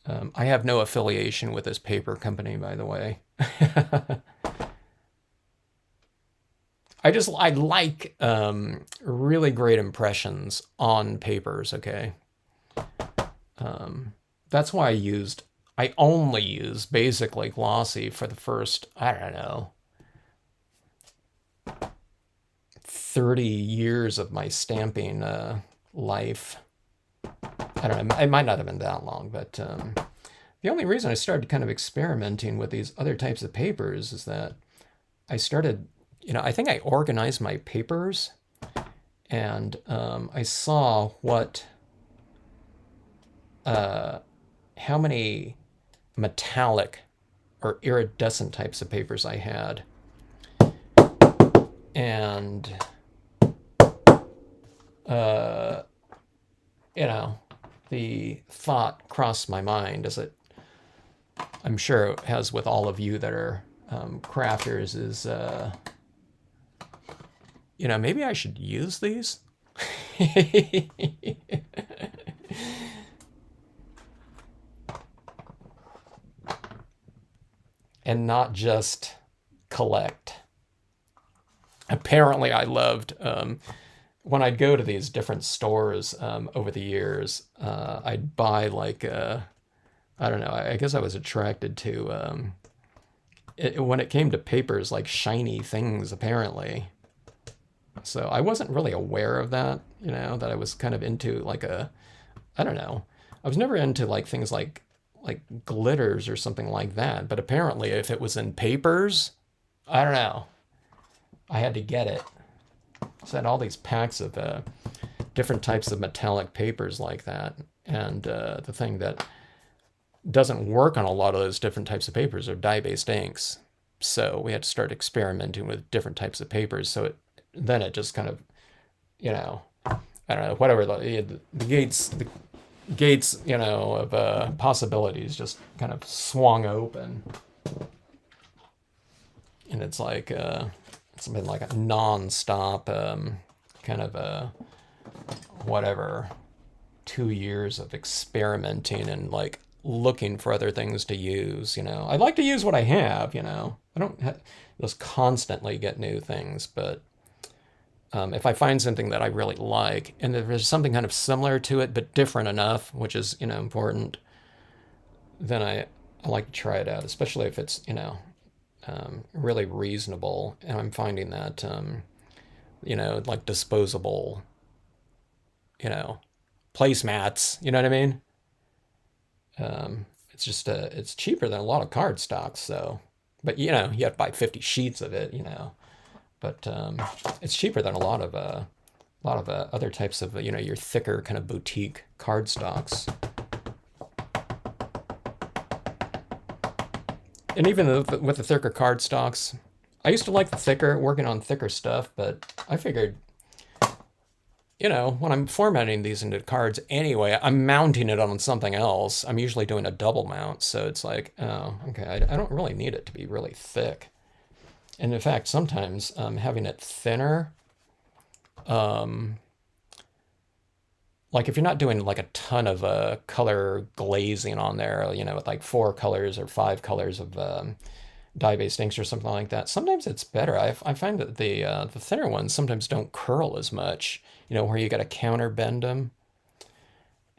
I have no affiliation with this paper company, by the way. I like really great impressions on papers, okay? That's why I only used basically glossy for the first, I don't know, 30 years of my stamping life. I don't know, it might not have been that long, but the only reason I started kind of experimenting with these other types of papers is that I started, I think I organized my papers, and I saw how many metallic or iridescent types of papers I had. And, the thought crossed my mind, as I'm sure it has with all of you that are crafters, is, maybe I should use these. And not just collect. Apparently, I loved when I'd go to these different stores over the years. I'd buy I don't know. I guess I was attracted to when it came to papers, like shiny things. Apparently, so I wasn't really aware of that. That I was kind of into I don't know. I was never into things like glitters or something like that. But apparently, if it was in papers, I don't know, I had to get it. So I had all these packs of different types of metallic papers like that. And the thing that doesn't work on a lot of those different types of papers are dye-based inks. So we had to start experimenting with different types of papers. So then it just kind of, I don't know, whatever the gates, of possibilities just kind of swung open. And it's it's been like a non-stop kind of whatever, 2 years of experimenting and looking for other things to use. I like to use what I have. I don't just constantly get new things, but if I find something that I really like, and if there's something kind of similar to it but different enough, which is important, then I like to try it out, especially if it's really reasonable. And I'm finding that disposable placemats, you know what I mean? It's just it's cheaper than a lot of cardstock. So, but you have to buy 50 sheets of it, but it's cheaper than a lot of other types of your thicker kind of boutique cardstocks. And even with the thicker cardstocks, I used to like working on thicker stuff, but I figured, when I'm formatting these into cards anyway, I'm mounting it on something else. I'm usually doing a double mount, so it's oh, okay, I don't really need it to be really thick. And in fact, sometimes having it thinner, if you're not doing a ton of color glazing on there, with 4 colors or 5 colors of dye-based inks or something like that, sometimes it's better. I find that the thinner ones sometimes don't curl as much, where you got to counter bend them.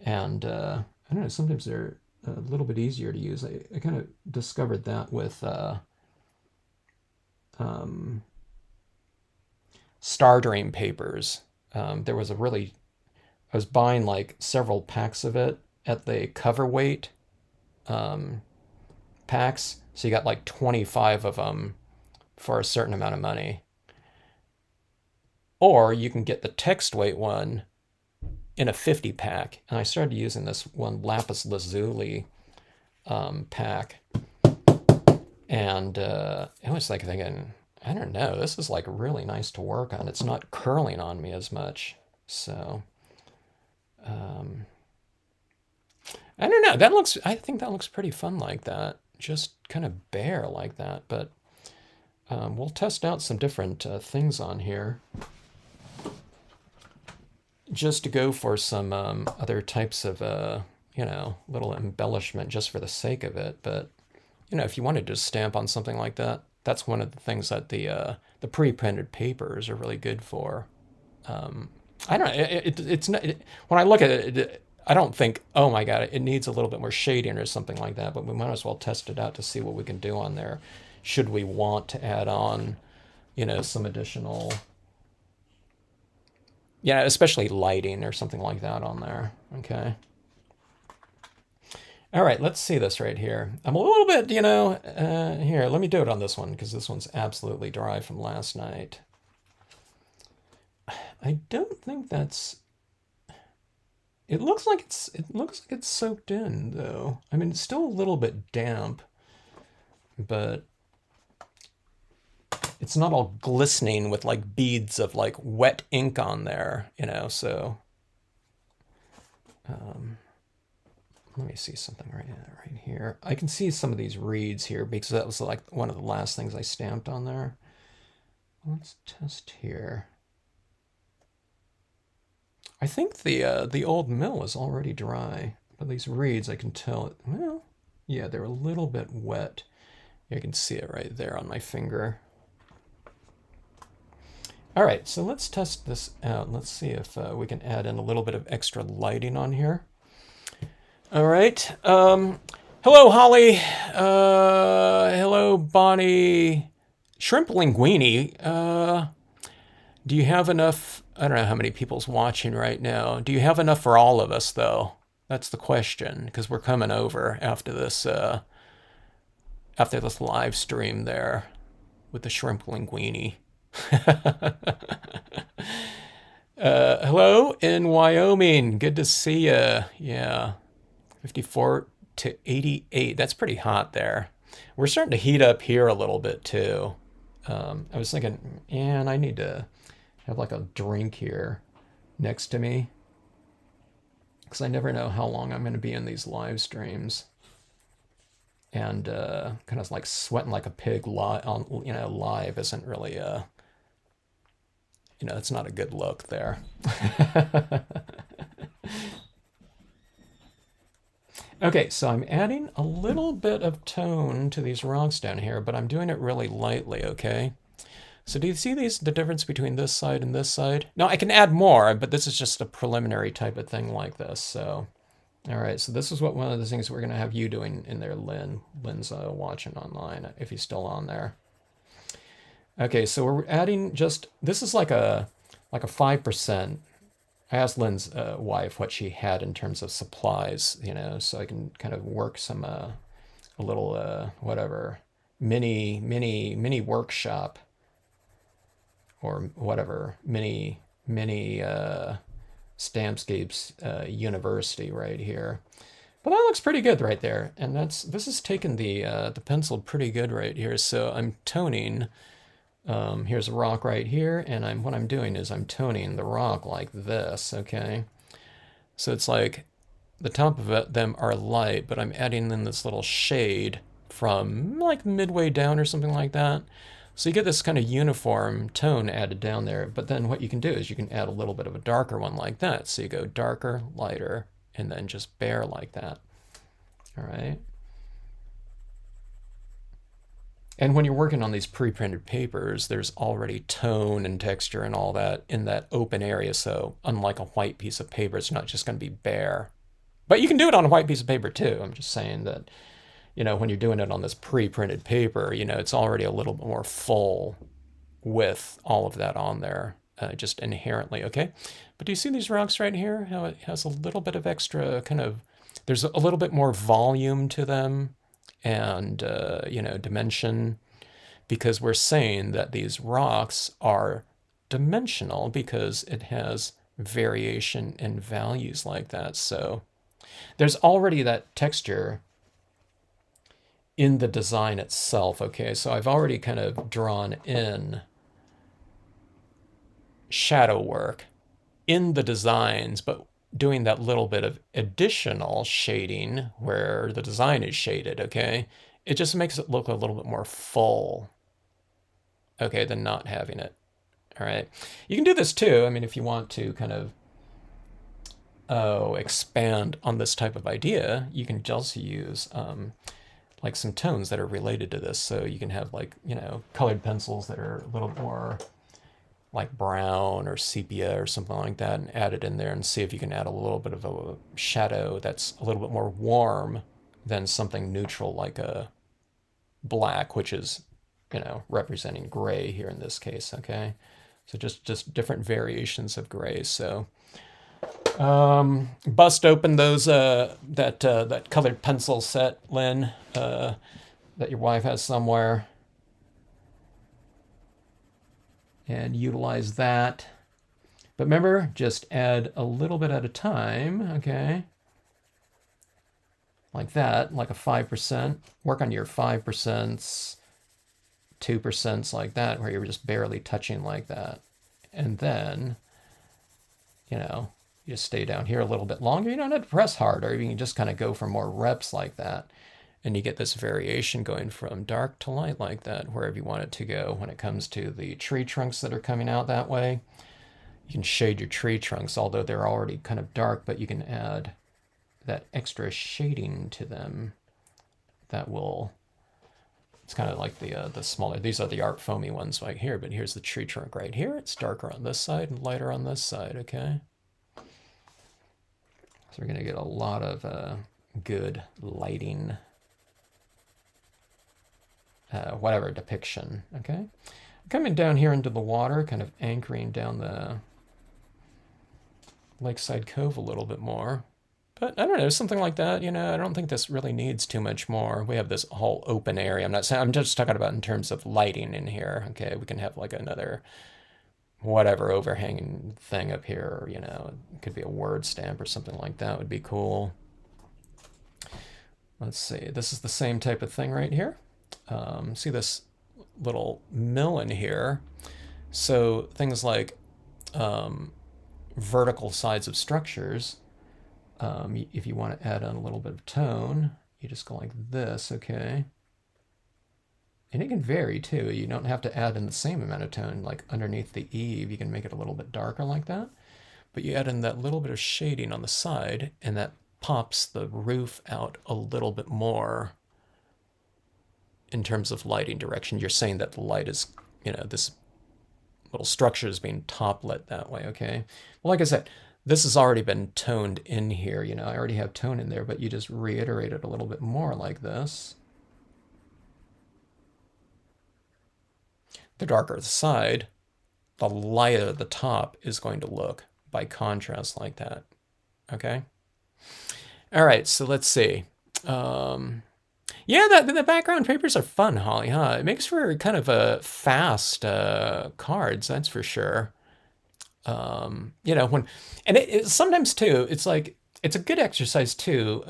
And I don't know, sometimes they're a little bit easier to use. I kind of discovered that with Star Dream papers. There was I was buying several packs of it at the cover weight packs. So you got 25 of them for a certain amount of money. Or you can get the text weight one in a 50 pack. And I started using this one lapis lazuli pack. And it was thinking, I don't know, this is really nice to work on. It's not curling on me as much. So I don't know. I think that looks pretty fun like that. Just kind of bare like that. But we'll test out some different things on here, just to go for some other types of, little embellishment just for the sake of it. But, if you wanted to stamp on something like that, that's one of the things that the pre-printed papers are really good for. I don't know. It's not, when I look at it, I don't think, oh my God, it needs a little bit more shading or something like that, but we might as well test it out to see what we can do on there. Should we want to add on, some additional, yeah, especially lighting or something like that on there. Okay. All right, let's see this right here. I'm a little bit, here, let me do it on this one because this one's absolutely dry from last night. I don't think that's, it looks like it's soaked in though. I mean, it's still a little bit damp, but it's not all glistening with like beads of like wet ink on there, so let me see something right here. I can see some of these reeds here because that was like one of the last things I stamped on there. Let's test here. I think the old mill is already dry, but these reeds I can tell it. Well, yeah, they're a little bit wet. You can see it right there on my finger. All right, so let's test this out. Let's see if we can add in a little bit of extra lighting on here. All right. Hello, Holly. Hello, Bonnie. Shrimp Linguini. Do you have enough? I don't know how many people's watching right now. Do you have enough for all of us, though? That's the question, because we're coming over after this live stream there with the Shrimp Linguini. Hello in Wyoming. Good to see you. Yeah. 54 to 88. That's pretty hot there. We're starting to heat up here a little bit too. I was thinking, man, I need to have like a drink here next to me because I never know how long I'm going to be in these live streams. And kind of like sweating like a pig live isn't really it's not a good look there. Okay, so I'm adding a little bit of tone to these rocks down here, but I'm doing it really lightly, okay? So do you see the difference between this side and this side? No, I can add more, but this is just a preliminary type of thing like this, so. All right, so this is one of the things we're gonna have you doing in there, Lynn. Lynn's watching online, if he's still on there. Okay, so we're adding this is like a 5%. I asked Lynn's wife what she had in terms of supplies, so I can kind of work some a little whatever mini workshop or whatever mini Stampscapes university right here. But that looks pretty good right there, and this is taking the pencil pretty good right here. So I'm toning. Here's a rock right here, and what I'm doing is I'm toning the rock like this, okay? So it's like the top of them are light, but I'm adding in this little shade from like midway down or something like that. So you get this kind of uniform tone added down there, but then what you can do is you can add a little bit of a darker one like that. So you go darker, lighter, and then just bare like that, all right? And when you're working on these pre-printed papers, there's already tone and texture and all that in that open area. So unlike a white piece of paper, it's not just going to be bare. But you can do it on a white piece of paper too. I'm just saying that, when you're doing it on this pre-printed paper, it's already a little bit more full with all of that on there, just inherently, okay? But do you see these rocks right here? How it has a little bit of extra there's a little bit more volume to them. And, dimension, because we're saying that these rocks are dimensional because it has variation in values like that. So there's already that texture in the design itself, okay? So I've already kind of drawn in shadow work in the designs, but doing that little bit of additional shading where the design is shaded, okay? It just makes it look a little bit more full, okay, than not having it, all right? You can do this too, I mean, if you want to kind of, expand on this type of idea, you can also use like some tones that are related to this. So you can have like, colored pencils that are a little more like brown or sepia or something like that and add it in there and see if you can add a little bit of a shadow that's a little bit more warm than something neutral like a black, which is, representing gray here in this case, okay? So just different variations of grays. So bust open those that colored pencil set, Lynn, that your wife has somewhere, and utilize that. But remember, just add a little bit at a time, okay? Like that, like a 5%. Work on your 5%, 2% like that, where you're just barely touching like that. And then, you just stay down here a little bit longer. You don't have to press harder. You can just kind of go for more reps like that. And you get this variation going from dark to light like that, wherever you want it to go. When it comes to the tree trunks that are coming out that way, you can shade your tree trunks, although they're already kind of dark, but you can add that extra shading to them that will, it's kind of like the smaller, these are the art foamy ones right here, but here's the tree trunk right here. It's darker on this side and lighter on this side, okay? So we're going to get a lot of good lighting, whatever depiction, okay? Coming down here into the water, kind of anchoring down the Lakeside Cove a little bit more. But I don't know, something like that, I don't think this really needs too much more. We have this whole open area. I'm just talking about in terms of lighting in here, okay? We can have like another whatever overhanging thing up here, it could be a word stamp or something like that would be cool. Let's see, this is the same type of thing right here. See this little mill in here. So things like vertical sides of structures, if you want to add on a little bit of tone, you just go like this, okay? And it can vary too. You don't have to add in the same amount of tone, like underneath the eave, you can make it a little bit darker like that. But you add in that little bit of shading on the side, and that pops the roof out a little bit more in terms of lighting direction. You're saying that the light is, this little structure is being top lit that way, okay? Well, like I said, this has already been toned in here, I already have tone in there, but you just reiterate it a little bit more like this. The darker the side, the lighter the top is going to look by contrast like that, okay? All right, so let's see. Yeah, the background papers are fun, Holly, huh? It makes for kind of a fast cards, that's for sure. Sometimes too, it's like, it's a good exercise too.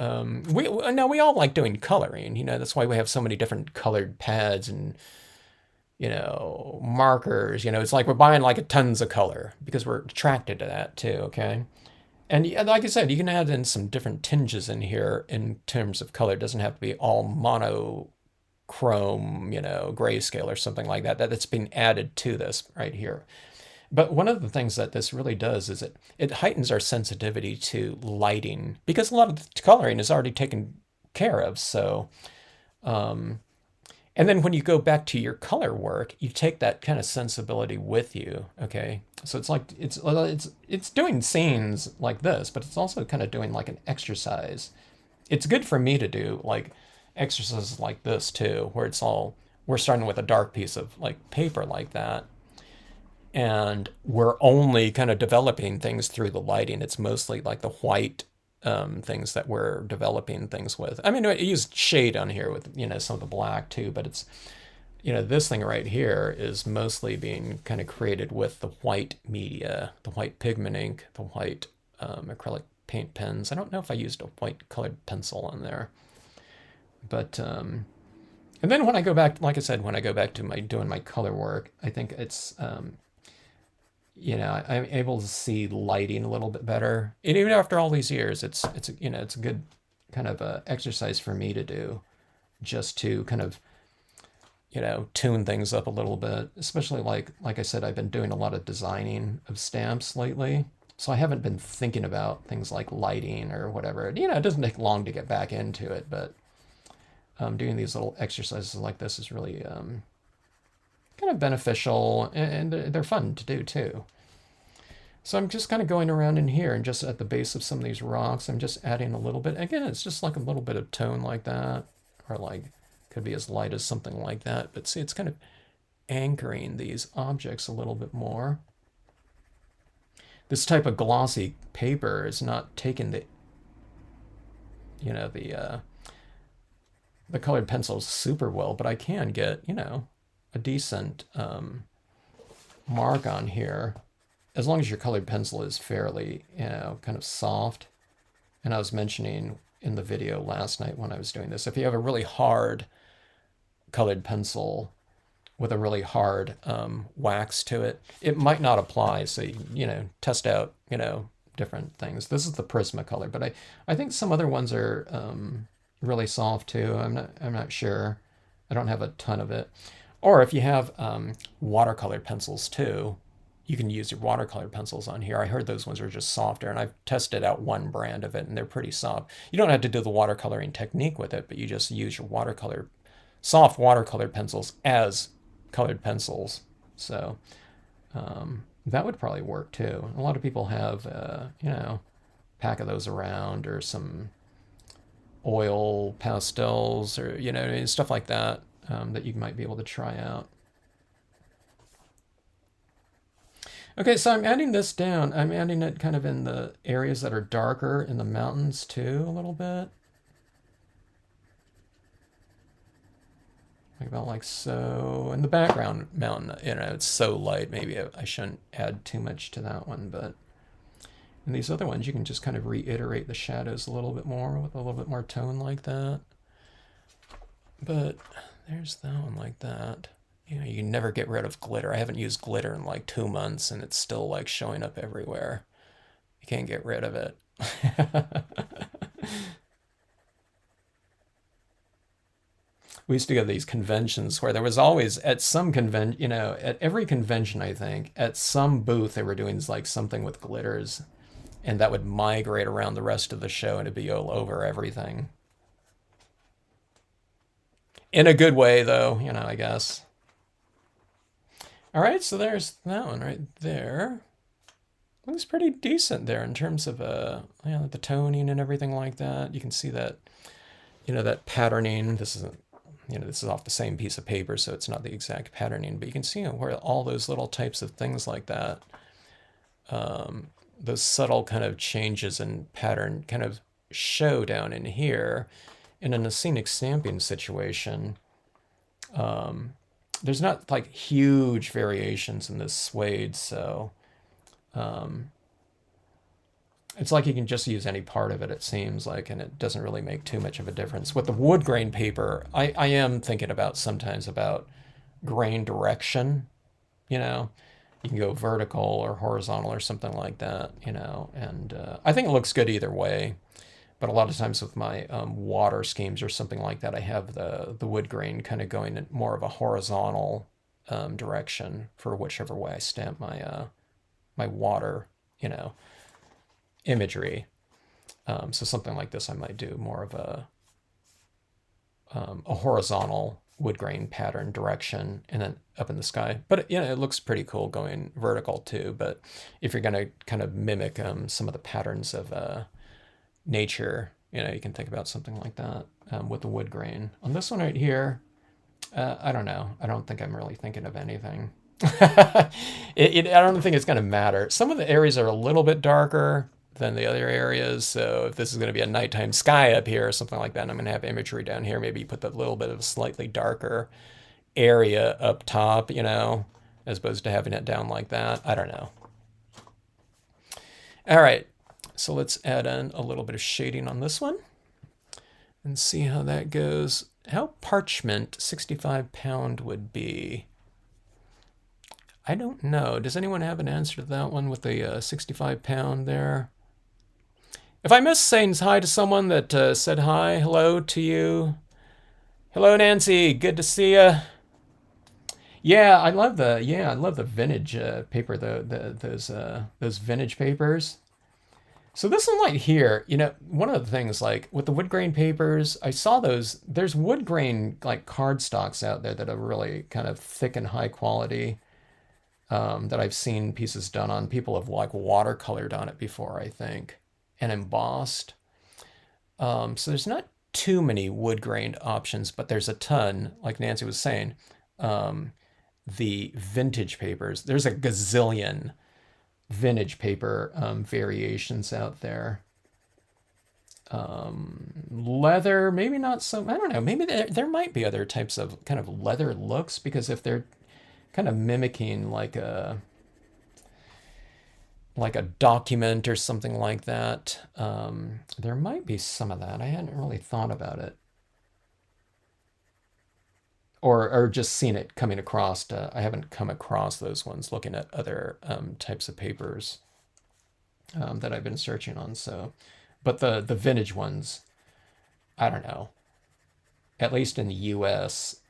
We all like doing coloring, that's why we have so many different colored pads and, markers, it's like we're buying like tons of color because we're attracted to that too, okay? And like I said, you can add in some different tinges in here in terms of color. It doesn't have to be all monochrome, grayscale or something like that. That's being added to this right here. But one of the things that this really does is it heightens our sensitivity to lighting because a lot of the coloring is already taken care of. So, and then when you go back to your color work, you take that kind of sensibility with you, okay? So it's like, it's doing scenes like this, but it's also kind of doing like an exercise. It's good for me to do like exercises like this too, where we're starting with a dark piece of like paper like that. And we're only kind of developing things through the lighting. It's mostly like the white things that we're developing things with. I mean, I used shade on here with, some of the black too, but it's, this thing right here is mostly being kind of created with the white media, the white pigment ink, the white acrylic paint pens. I don't know if I used a white colored pencil on there, but, and then when I go back, like I said, when I go back to doing my color work, I think it's, I'm able to see lighting a little bit better. And even after all these years, it's a good kind of exercise for me to do, just to kind of, tune things up a little bit. Especially like I said, I've been doing a lot of designing of stamps lately, so I haven't been thinking about things like lighting or whatever. It doesn't take long to get back into it, but doing these little exercises like this is really kind of beneficial, and they're fun to do too. So I'm just kind of going around in here and just at the base of some of these rocks, I'm just adding a little bit. Again, it's just like a little bit of tone like that, or like could be as light as something like that. But see, it's kind of anchoring these objects a little bit more. This type of glossy paper is not taking the, you know, the colored pencils super well, but I can get, you know, a decent mark on here as long as your colored pencil is fairly, you know, kind of soft. And I was mentioning in the video last night when I was doing this, if you have a really hard colored pencil with a really hard wax to it, it might not apply. So, you know, test out, you know, different things. This is the Prismacolor, but I think some other ones are really soft too. I'm not sure. I don't have a ton of it. Or if you have watercolor pencils too, you can use your watercolor pencils on here. I heard those ones are just softer, and I've tested out one brand of it, and they're pretty soft. You don't have to do the watercoloring technique with it, but you just use your soft watercolor pencils as colored pencils. So that would probably work too. A lot of people have, you know, a pack of those around, or some oil pastels, or, you know, stuff like that that you might be able to try out. Okay, so I'm adding this down. I'm adding it kind of in the areas that are darker in the mountains too, a little bit. Like about like so. In the background mountain, you know, it's so light. Maybe I shouldn't add too much to that one, but in these other ones, you can just kind of reiterate the shadows a little bit more with a little bit more tone like that. But there's that one like that. You know, you can never get rid of glitter. I haven't used glitter in like 2 months, and it's still like showing up everywhere. You can't get rid of it. We used to go to these conventions where there was always at some convention, you know, at every convention, I think, at some booth, they were doing like something with glitters, and that would migrate around the rest of the show, and it'd be all over everything. In a good way, though, you know, I guess. All right, so there's that one right there. Looks pretty decent there in terms of you know, the toning and everything like that. You can see that, you know, that patterning. This isn't, you know, this is off the same piece of paper, so it's not the exact patterning, but you can see, you know, where all those little types of things like that, those subtle kind of changes in pattern kind of show down in here. In a scenic stamping situation, there's not like huge variations in this suede, so it's like you can just use any part of it, it seems like, and it doesn't really make too much of a difference. With the wood grain paper, I am thinking about sometimes about grain direction, you know. You can go vertical or horizontal or something like that, you know, and I think it looks good either way. But a lot of times with my water schemes or something like that, I have the wood grain kind of going in more of a horizontal direction for whichever way I stamp my my water, you know, imagery. So something like this, I might do more of a horizontal wood grain pattern direction, and then up in the sky. But you know, it looks pretty cool going vertical too. But if you're going to kind of mimic some of the patterns of nature, you know, you can think about something like that with the wood grain. On this one right here, I don't know. I don't think I'm really thinking of anything. I don't think it's going to matter. Some of the areas are a little bit darker than the other areas. So if this is going to be a nighttime sky up here or something like that, and I'm going to have imagery down here, maybe put that little bit of a slightly darker area up top, you know, as opposed to having it down like that. I don't know. All right. So let's add in a little bit of shading on this one and see how that goes. How parchment 65 pound would be. I don't know. Does anyone have an answer to that one with the 65 pound there? If I missed saying hi to someone that said hi, hello to you. Hello, Nancy. Good to see you. Yeah, I love the vintage paper. Those vintage papers. So this one right here, you know, one of the things like with the wood grain papers, I saw those, there's wood grain like cardstocks out there that are really kind of thick and high quality, that I've seen pieces done on. People have like watercolored on it before, I think, and embossed. So there's not too many wood grained options, but there's a ton, like Nancy was saying. Um, the vintage papers, there's a gazillion vintage paper variations out there. Leather, maybe not so, I don't know, maybe there might be other types of kind of leather looks, because if they're kind of mimicking like a document or something like that, there might be some of that. I hadn't really thought about it, or just seen it coming across. I haven't come across those ones looking at other types of papers that I've been searching on. So, but the vintage ones, I don't know. At least in the U.S.,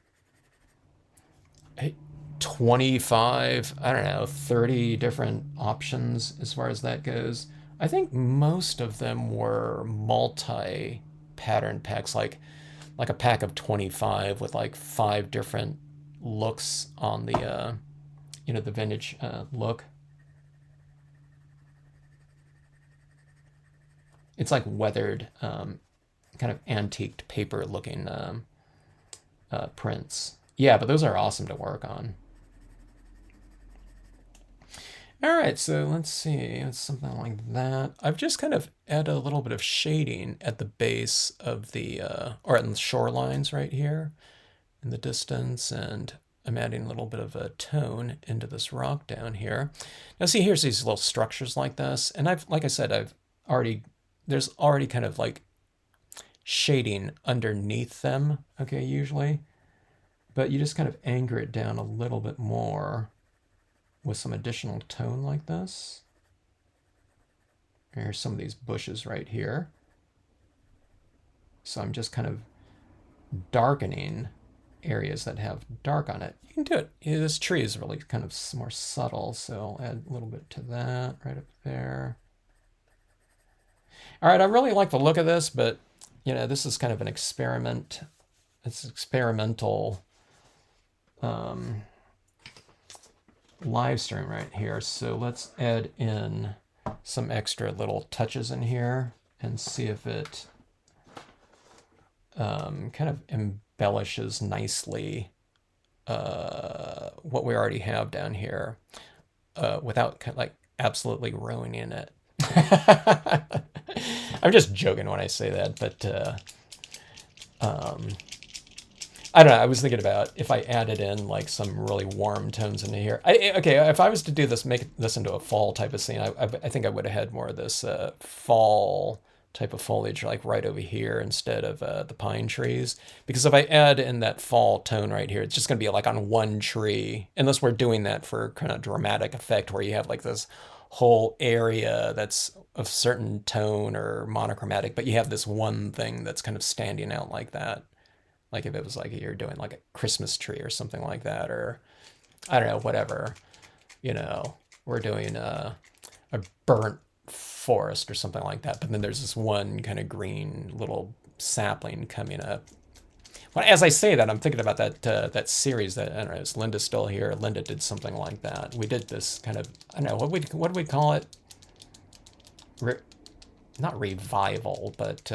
25, I don't know, 30 different options as far as that goes. I think most of them were multi pattern packs, like a pack of 25 with like five different looks on the the vintage look. It's like weathered, kind of antiqued paper looking prints. Yeah, but those are awesome to work on. All right, so let's see. It's something like that. I've just kind of added a little bit of shading at the base of the, or in the shorelines right here in the distance, and I'm adding a little bit of a tone into this rock down here. Now see, here's these little structures like this, and like I said, there's already kind of like shading underneath them, okay, usually, but you just kind of anchor it down a little bit more with some additional tone like this. Here's some of these bushes right here. So I'm just kind of darkening areas that have dark on it. You can do it. This tree is really kind of more subtle, so I'll add a little bit to that right up there. All right, I really like the look of this, but this is kind of an experiment. It's experimental live stream right here. So let's add in some extra little touches in here and see if it kind of embellishes nicely what we already have down here, without kind of like absolutely ruining it. I'm just joking when I say that, but I don't know. I was thinking about if I added in like some really warm tones into here. Okay, if I was to do this, make this into a fall type of scene, I think I would have had more of this fall type of foliage like right over here instead of the pine trees. Because if I add in that fall tone right here, it's just going to be like on one tree, unless we're doing that for kind of dramatic effect where you have like this whole area that's of certain tone or monochromatic, but you have this one thing that's kind of standing out like that. Like if it was like you're doing like a Christmas tree or something like that, or I don't know, whatever, we're doing a burnt forest or something like that. But then there's this one kind of green little sapling coming up. Well, as I say that, I'm thinking about that series that, I don't know, is Linda still here? Linda did something like that. We did this kind of, I don't know, what do we call it? Not revival, but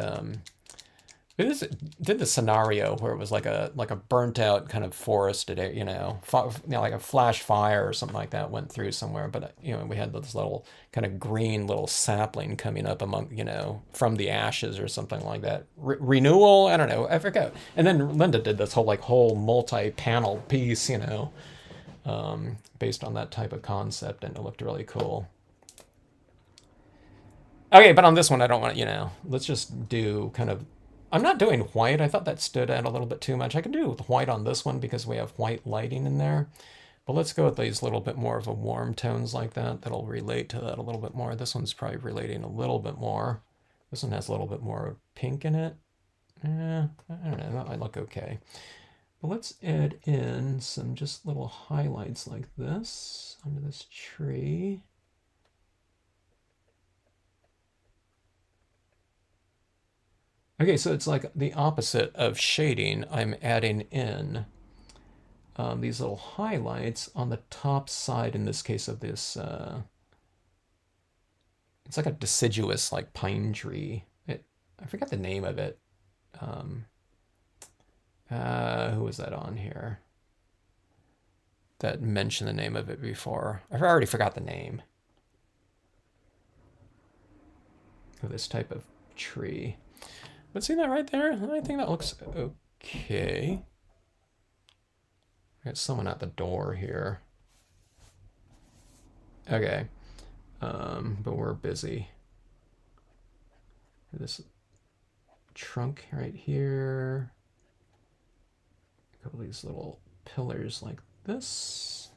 did the scenario where it was like a burnt out kind of forested, like a flash fire or something like that went through somewhere. But we had this little kind of green little sapling coming up among from the ashes or something like that. Renewal, I don't know, I forgot. And then Linda did this whole multi-panel piece, based on that type of concept, and it looked really cool. Okay, but on this one, I don't want to, let's just do kind of. I'm not doing white. I thought that stood out a little bit too much. I can do with white on this one because we have white lighting in there. But let's go with these little bit more of a warm tones like that. That'll relate to that a little bit more. This one's probably relating a little bit more. This one has a little bit more pink in it. I don't know. That might look okay. But let's add in some just little highlights like this under this tree. Okay, so it's like the opposite of shading. I'm adding in these little highlights on the top side, in this case of this, it's like a deciduous like pine tree. I forgot the name of it. Um, who was that on here that mentioned the name of it before? I've already forgot the name of this type of tree. But see that right there? I think that looks okay. Got someone at the door here. Okay. But we're busy. This trunk right here. A couple of these little pillars like this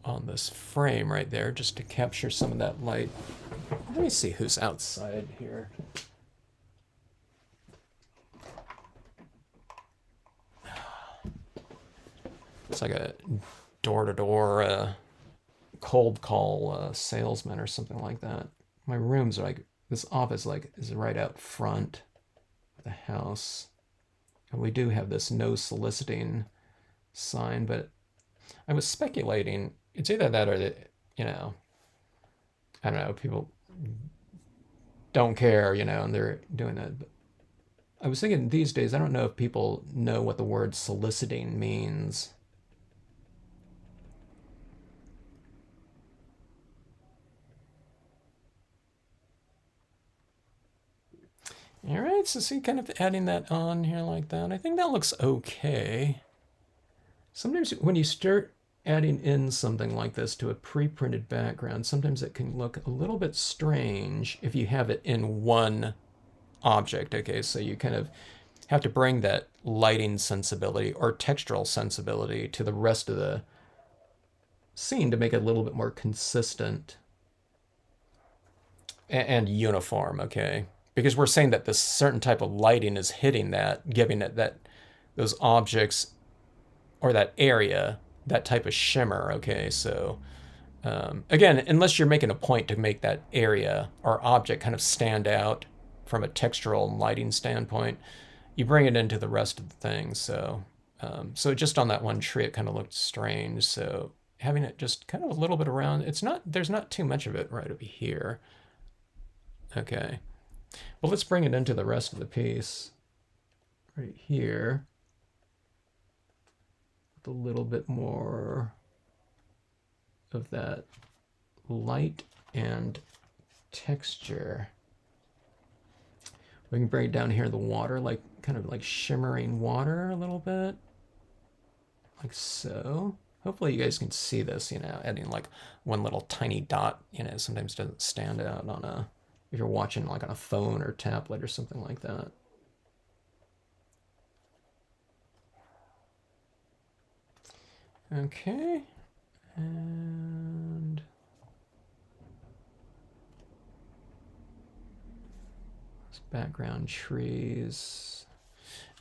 on this frame right there, just to capture some of that light. Let me see who's outside here. It's like a door-to-door cold call salesman or something like that. My room's like, this office like is right out front of the house. And we do have this no soliciting sign, but I was speculating, it's either that or that, I don't know, people don't care, and they're doing that. But I was thinking these days, I don't know if people know what the word soliciting means. All right, so see, kind of adding that on here like that. I think that looks okay. Sometimes when you start adding in something like this to a pre-printed background, sometimes it can look a little bit strange if you have it in one object. Okay, so you kind of have to bring that lighting sensibility or textural sensibility to the rest of the scene to make it a little bit more consistent and uniform. Okay, because we're saying that this certain type of lighting is hitting that, giving it that those objects or that area that type of shimmer. Okay, so again, unless you're making a point to make that area or object kind of stand out from a textural and lighting standpoint, you bring it into the rest of the thing. So so just on that one tree, it kind of looked strange. So having it just kind of a little bit around, there's not too much of it right over here. Okay, well, let's bring it into the rest of the piece right here with a little bit more of that light and texture. We can bring it down here, the water, like kind of like shimmering water a little bit, like so. Hopefully you guys can see this, adding like one little tiny dot, sometimes doesn't stand out on if you're watching like on a phone or tablet or something like that. Okay, and background trees.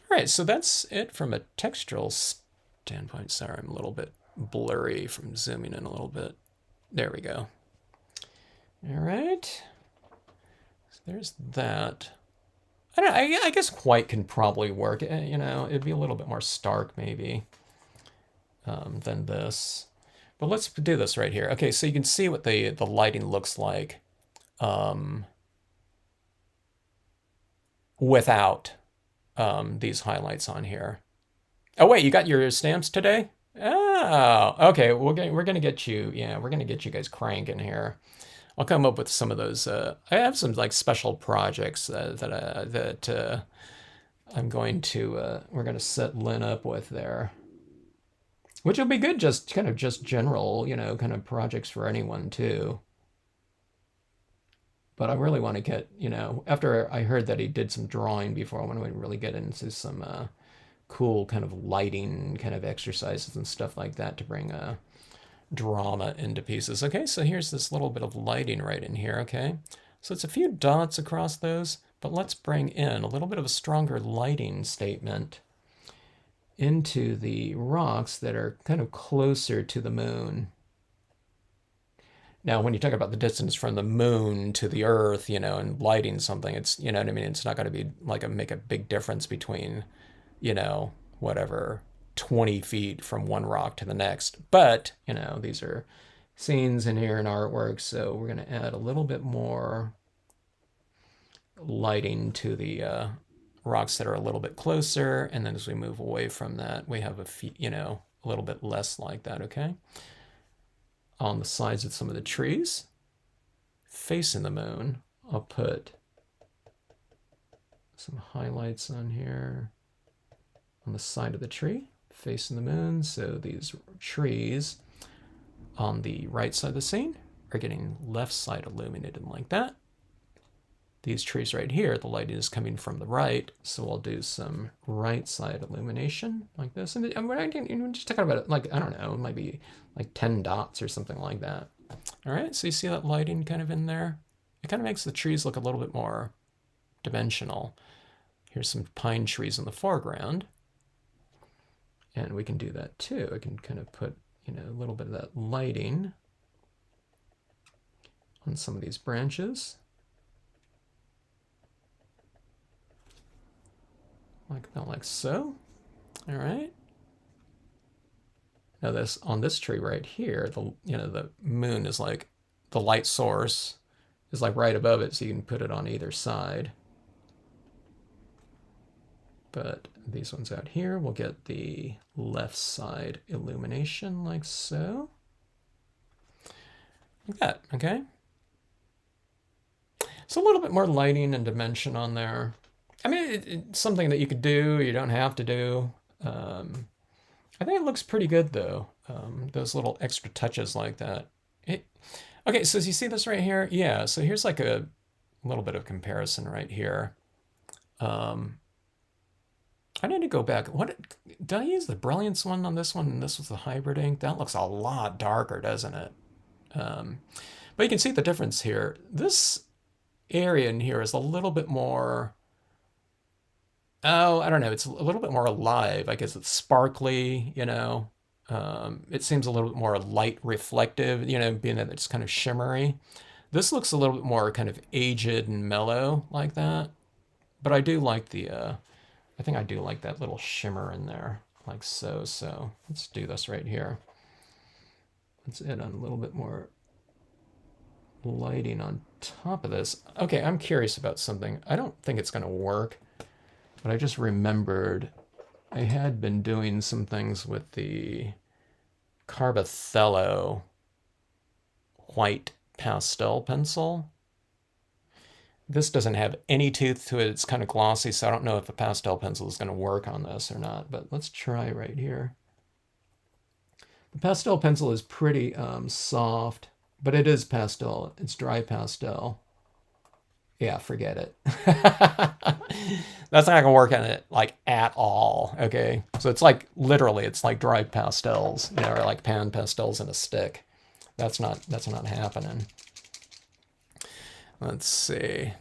All right, so that's it from a textural standpoint. Sorry, I'm a little bit blurry from zooming in a little bit. There we go. All right, so there's that. I don't know, I guess white can probably work. It'd be a little bit more stark maybe than this. But let's do this right here. Okay, so you can see what the lighting looks like without these highlights on here. Oh wait, you got your stamps today? Oh, okay. We're gonna get you. Yeah, we're gonna get you guys cranking here. I'll come up with some of those. I have some like special projects that I'm going to. We're gonna set Lynn up with there, which will be good. Just kind of just general, kind of projects for anyone too. But I really want to get, after I heard that he did some drawing before, I want to really get into some cool kind of lighting kind of exercises and stuff like that to bring drama into pieces. Okay, so here's this little bit of lighting right in here, okay? So it's a few dots across those, but let's bring in a little bit of a stronger lighting statement into the rocks that are kind of closer to the moon. Now, when you talk about the distance from the moon to the Earth, and lighting something, it's, you know what I mean? It's not going to be like make a big difference between, whatever, 20 feet from one rock to the next. But, these are scenes in here and artwork, so we're going to add a little bit more lighting to the rocks that are a little bit closer. And then as we move away from that, we have a little bit less like that, okay? On the sides of some of the trees, facing the moon, I'll put some highlights on here on the side of the tree, facing the moon. So these trees on the right side of the scene are getting left side illuminated like that. These trees right here, the light is coming from the right, so I'll do some right side illumination like this. And I'm just talking about it, like, I don't know, it might be like 10 dots or something like that. All right, so you see that lighting kind of in there? It kind of makes the trees look a little bit more dimensional. Here's some pine trees in the foreground. And we can do that too. I can kind of put, a little bit of that lighting on some of these branches. Like so. All right. Now on this tree right here, the moon is like, the light source is like right above it, so you can put it on either side. But these ones out here will get the left side illumination like so. Like that, okay? So a little bit more lighting and dimension on there. I mean, it's something that you could do, you don't have to do. I think it looks pretty good though. Those little extra touches like that. Okay, so as you see this right here, yeah, so here's like a little bit of comparison right here. I need to go back. Did I use the Brilliance one on this one? And this was the hybrid ink. That looks a lot darker, doesn't it? But you can see the difference here. This area in here is a little bit more, I don't know. It's a little bit more alive. I guess it's sparkly, it seems a little bit more light reflective, being that it's kind of shimmery. This looks a little bit more kind of aged and mellow like that. But I do like I think I do like that little shimmer in there, like so. So let's do this right here. Let's add on a little bit more lighting on top of this. Okay, I'm curious about something. I don't think it's going to work, but I just remembered I had been doing some things with the Carbothello white pastel pencil. This doesn't have any tooth to it. It's kind of glossy, so I don't know if a pastel pencil is going to work on this or not, but let's try right here. The pastel pencil is pretty soft, but it is pastel. It's dry pastel. Yeah, forget it. That's not gonna work on it like at all, okay? So it's like, literally, it's like dry pastels, or like pan pastels in a stick. That's not happening. Let's see.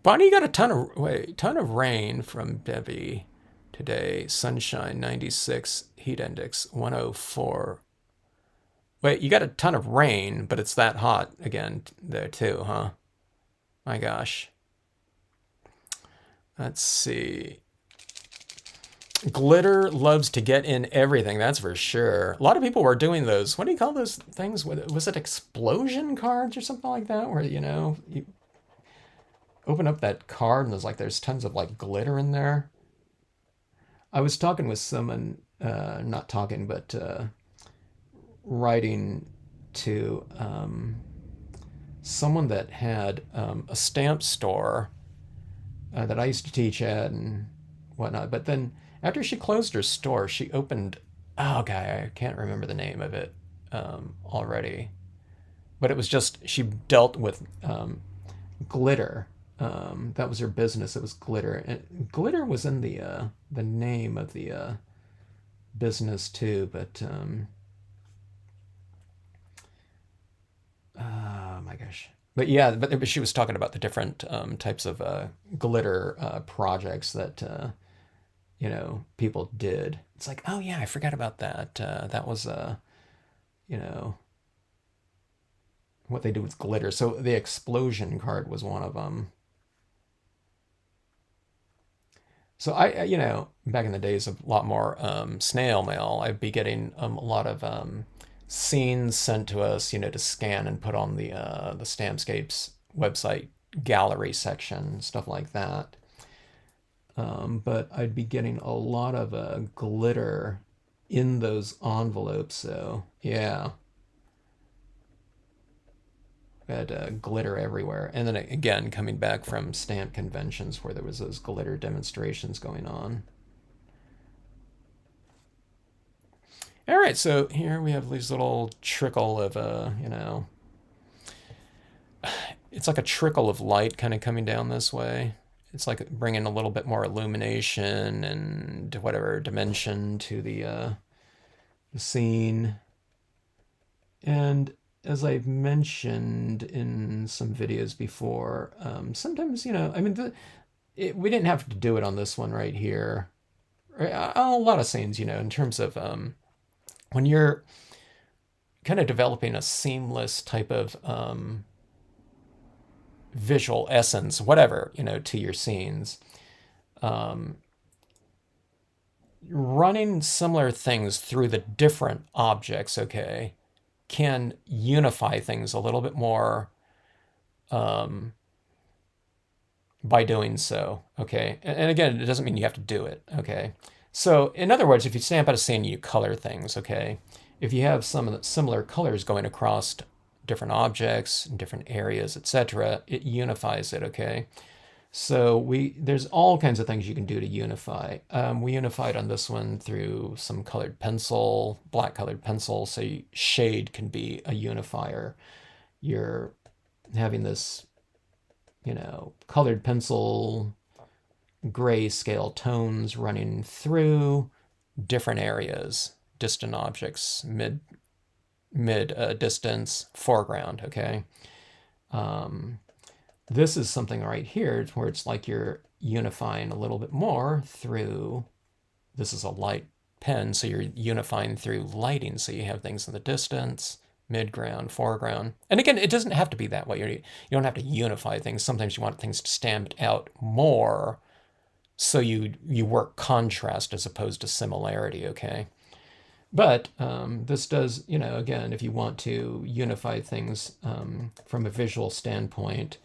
Bonnie, you got a ton of rain from Debbie today. Sunshine 96, heat index 104. Wait, you got a ton of rain, but it's that hot again there too, huh? My gosh. Let's see. Glitter loves to get in everything, that's for sure. A lot of people were doing those. What do you call those things? Was it explosion cards or something like that? Where, you open up that card and there's tons of like glitter in there. I was talking with someone, not talking, but writing to someone that had a stamp store that I used to teach at and whatnot. But then after she closed her store, she opened, oh God, I can't remember the name of it already. But it was just, she dealt with glitter. That was her business. It was glitter. And glitter was in the name of the business too, but oh my gosh. But yeah, but she was talking about the different types of glitter projects that people did. It's like, oh yeah, I forgot about that. That was what they do with glitter. So the explosion card was one of them. So back in the days of a lot more snail mail, I'd be getting a lot of scenes sent to us, to scan and put on the Stampscapes website gallery section, stuff like that. But I'd be getting a lot of glitter in those envelopes. So yeah, I had glitter everywhere. And then again, coming back from stamp conventions where there was those glitter demonstrations going on. All right, so here we have these little trickle of, it's like a trickle of light kind of coming down this way. It's like bringing a little bit more illumination and whatever dimension to the scene. And as I've mentioned in some videos before, sometimes, we didn't have to do it on this one right here. A lot of scenes, in terms of when you're kind of developing a seamless type of visual essence, whatever, to your scenes, running similar things through the different objects, okay, can unify things a little bit more by doing so, okay? And again, it doesn't mean you have to do it, okay? So in other words, if you stamp out a scene, you color things, okay? If you have some of the similar colors going across different objects, different areas, etc., it unifies it, okay? So there's all kinds of things you can do to unify. We unified on this one through some colored pencil, black colored pencil, so shade can be a unifier. You're having this, colored pencil, grayscale tones running through different areas, distant objects, mid distance, foreground, okay? This is something right here where it's like you're unifying a little bit more through, this is a light pen, so you're unifying through lighting, so you have things in the distance, midground, foreground. And again, it doesn't have to be that way. You don't have to unify things. Sometimes you want things to stand out more, so you work contrast as opposed to similarity, okay? But this does, again, if you want to unify things from a visual standpoint,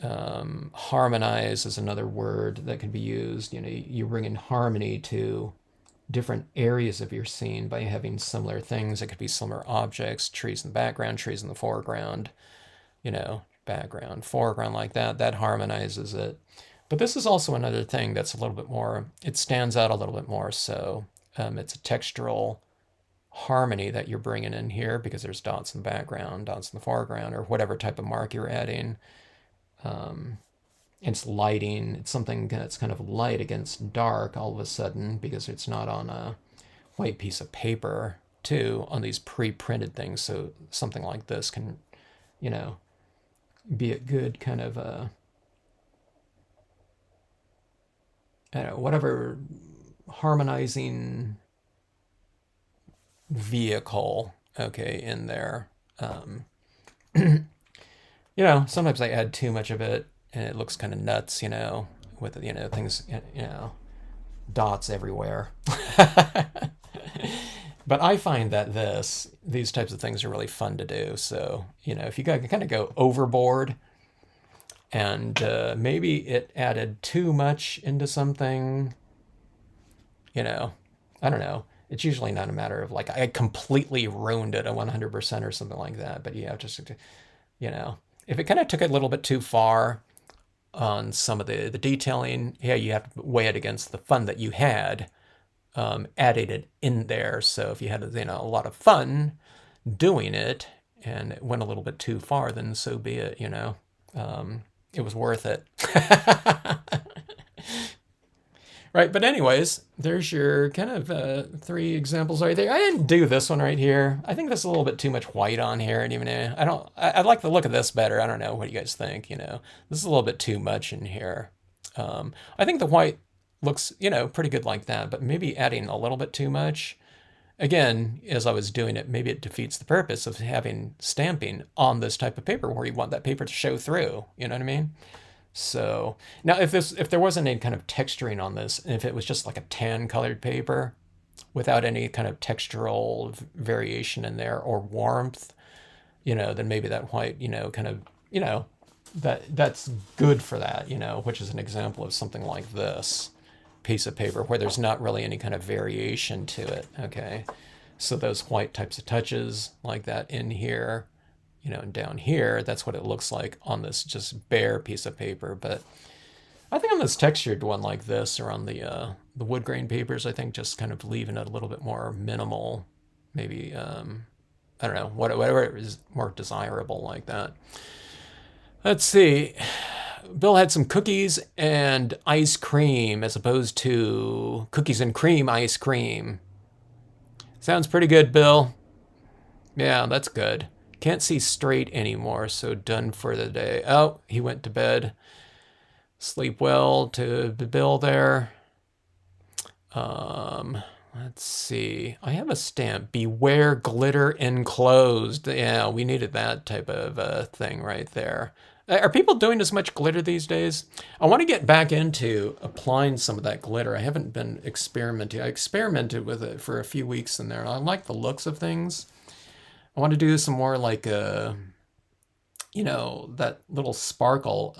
harmonize is another word that can be used. You bring in harmony to different areas of your scene by having similar things. It could be similar objects, trees in the background, trees in the foreground, background, foreground, like that. That harmonizes it. But this is also another thing that's a little bit more, it stands out a little bit more. So it's a textural harmony that you're bringing in here because there's dots in the background, dots in the foreground, or whatever type of mark you're adding. It's lighting. It's something that's kind of light against dark all of a sudden because it's not on a white piece of paper too, on these pre-printed things. So something like this can, be a good kind of whatever harmonizing vehicle, okay, in there. Sometimes I add too much of it and it looks kind of nuts, with, things, dots everywhere. But I find that these types of things are really fun to do. So, if you kind of go overboard and maybe it added too much into something, I don't know. It's usually not a matter of like I completely ruined it at 100% or something like that. But yeah, just, if it kind of took it a little bit too far on some of the detailing, yeah, you have to weigh it against the fun that you had added it in there. So if you had a lot of fun doing it and it went a little bit too far, then so be it. It was worth it. Right, but anyways, there's your kind of 3 examples right there. I didn't do this one right here. I think there's a little bit too much white on here, and even I like the look of this better. I don't know what you guys think. This is a little bit too much in here. I think the white looks pretty good like that, but maybe adding a little bit too much again, as I was doing it, maybe it defeats the purpose of having stamping on this type of paper where you want that paper to show through. You know what I mean? So now if there wasn't any kind of texturing on this, and if it was just like a tan colored paper without any kind of textural variation in there or warmth, then maybe that white, kind of, that's good for that, which is an example of something like this piece of paper where there's not really any kind of variation to it. Okay. So those white types of touches like that in here, and down here, that's what it looks like on this just bare piece of paper. But I think on this textured one like this, or on the wood grain papers, I think just kind of leaving it a little bit more minimal, maybe, I don't know, whatever is more desirable like that. Let's see. Bill had some cookies and ice cream as opposed to cookies and cream ice cream. Sounds pretty good, Bill. Yeah, that's good. Can't see straight anymore, so done for the day. Oh, he went to bed. Sleep well to Bill there. Let's see. I have a stamp. Beware glitter enclosed. Yeah, we needed that type of thing right there. Are people doing as much glitter these days? I want to get back into applying some of that glitter. I haven't been experimenting. I experimented with it for a few weeks in there. I like the looks of things. I want to do some more like, that little sparkle.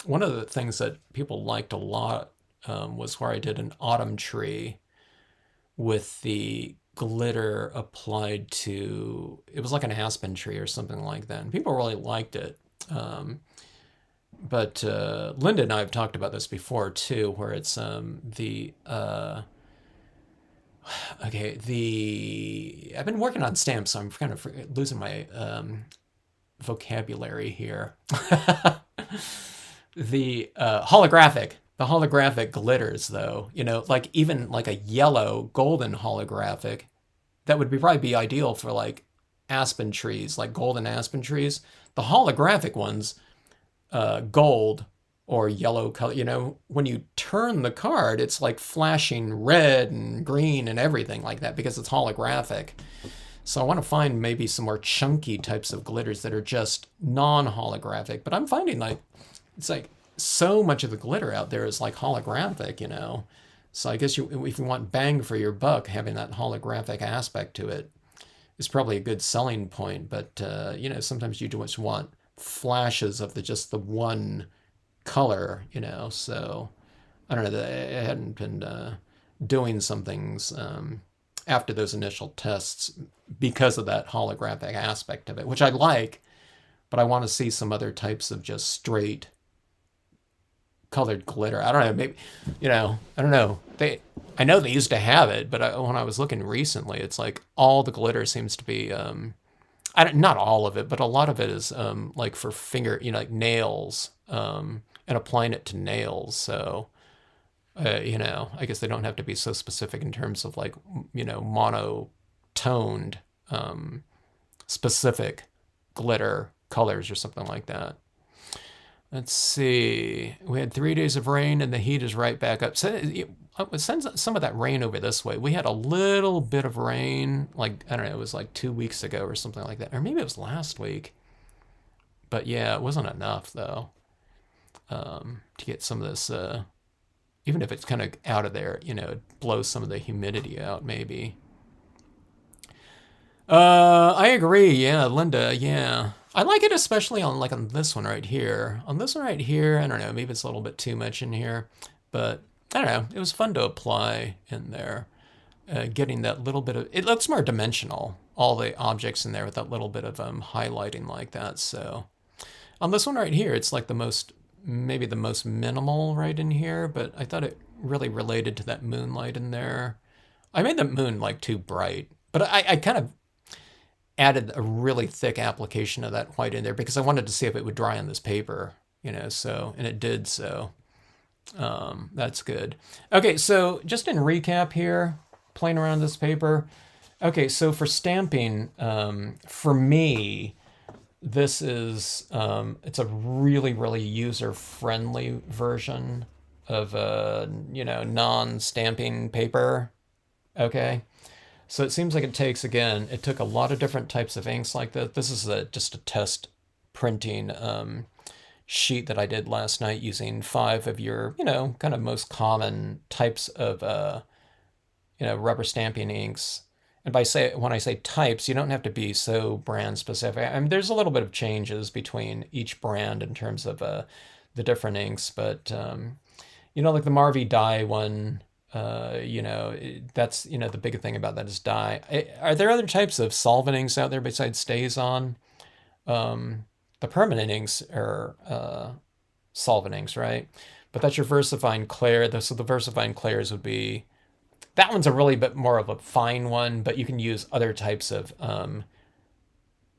One of the things that people liked a lot was where I did an autumn tree with the glitter applied to, it was like an aspen tree or something like that. And people really liked it. But Linda and I have talked about this before too, where it's I've been working on stamps, so I'm kind of losing my vocabulary here. The holographic glitters, though, like even like a yellow golden holographic, that would probably be ideal for like aspen trees, like golden aspen trees. The holographic ones, gold or yellow color, when you turn the card, it's like flashing red and green and everything like that because it's holographic. So I want to find maybe some more chunky types of glitters that are just non-holographic. But I'm finding like, it's like so much of the glitter out there is like holographic. So I guess if you want bang for your buck, having that holographic aspect to it is probably a good selling point. But, sometimes you just want flashes of just the one color, so I don't know, I hadn't been doing some things after those initial tests because of that holographic aspect of it, which I like, but I want to see some other types of just straight colored glitter. I don't know, maybe, I don't know. I know they used to have it, but when I was looking recently, it's like all the glitter seems to be, not all of it, but a lot of it is like for finger, like nails, and applying it to nails. So, I guess they don't have to be so specific in terms of like, monotoned, specific glitter colors or something like that. Let's see. We had 3 days of rain and the heat is right back up. So send some of that rain over this way. We had a little bit of rain, like, I don't know, it was like 2 weeks ago or something like that. Or maybe it was last week. But yeah, it wasn't enough though, to get some of this, even if it's kind of out of there, it blows some of the humidity out maybe. I agree. Yeah, Linda. Yeah. I like it especially on this one right here. On this one right here, I don't know, maybe it's a little bit too much in here, but I don't know. It was fun to apply in there. Getting that little bit of, it looks more dimensional, all the objects in there with that little bit of highlighting like that. So on this one right here, it's like maybe the most minimal right in here, but I thought it really related to that moonlight in there. I made the moon like too bright, but I kind of added a really thick application of that white in there because I wanted to see if it would dry on this paper, so, and it did, so that's good. Okay, so just in recap here, playing around this paper. Okay, so for stamping, for me, this is, it's a really, really user-friendly version of, non-stamping paper, okay? So it seems like it takes, again, it took a lot of different types of inks like that. This is just a test printing sheet that I did last night using 5 of your, kind of most common types of, rubber stamping inks. And when I say types, you don't have to be so brand specific. I mean, there's a little bit of changes between each brand in terms of the different inks, but like the Marvy dye one, that's the big thing about that is dye. Are there other types of solvent inks out there besides StazOn? The permanent inks are solvent inks, right? But that's your VersaFine Clear. So the VersaFine Clears would be, that one's a really bit more of a fine one, but you can use other types of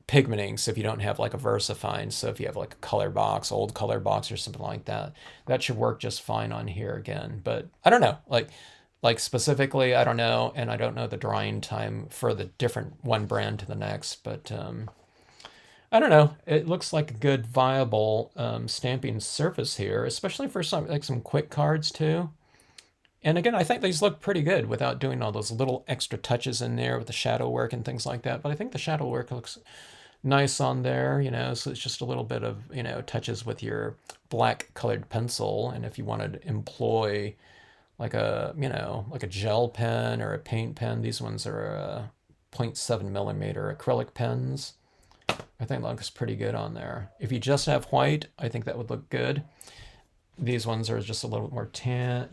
pigment inks if you don't have like a VersaFine. So if you have like a color box, old color box or something like that, that should work just fine on here again. But I don't know, like specifically, I don't know, and I don't know the drying time for the different one brand to the next, but I don't know. It looks like a good viable stamping surface here, especially for some quick cards too. And again, I think these look pretty good without doing all those little extra touches in there with the shadow work and things like that. But I think the shadow work looks nice on there, so it's just a little bit of, touches with your black colored pencil. And if you wanted to employ like a, like a gel pen or a paint pen, these ones are 0.7 millimeter acrylic pens. I think that looks pretty good on there. If you just have white, I think that would look good. These ones are just a little bit more tan,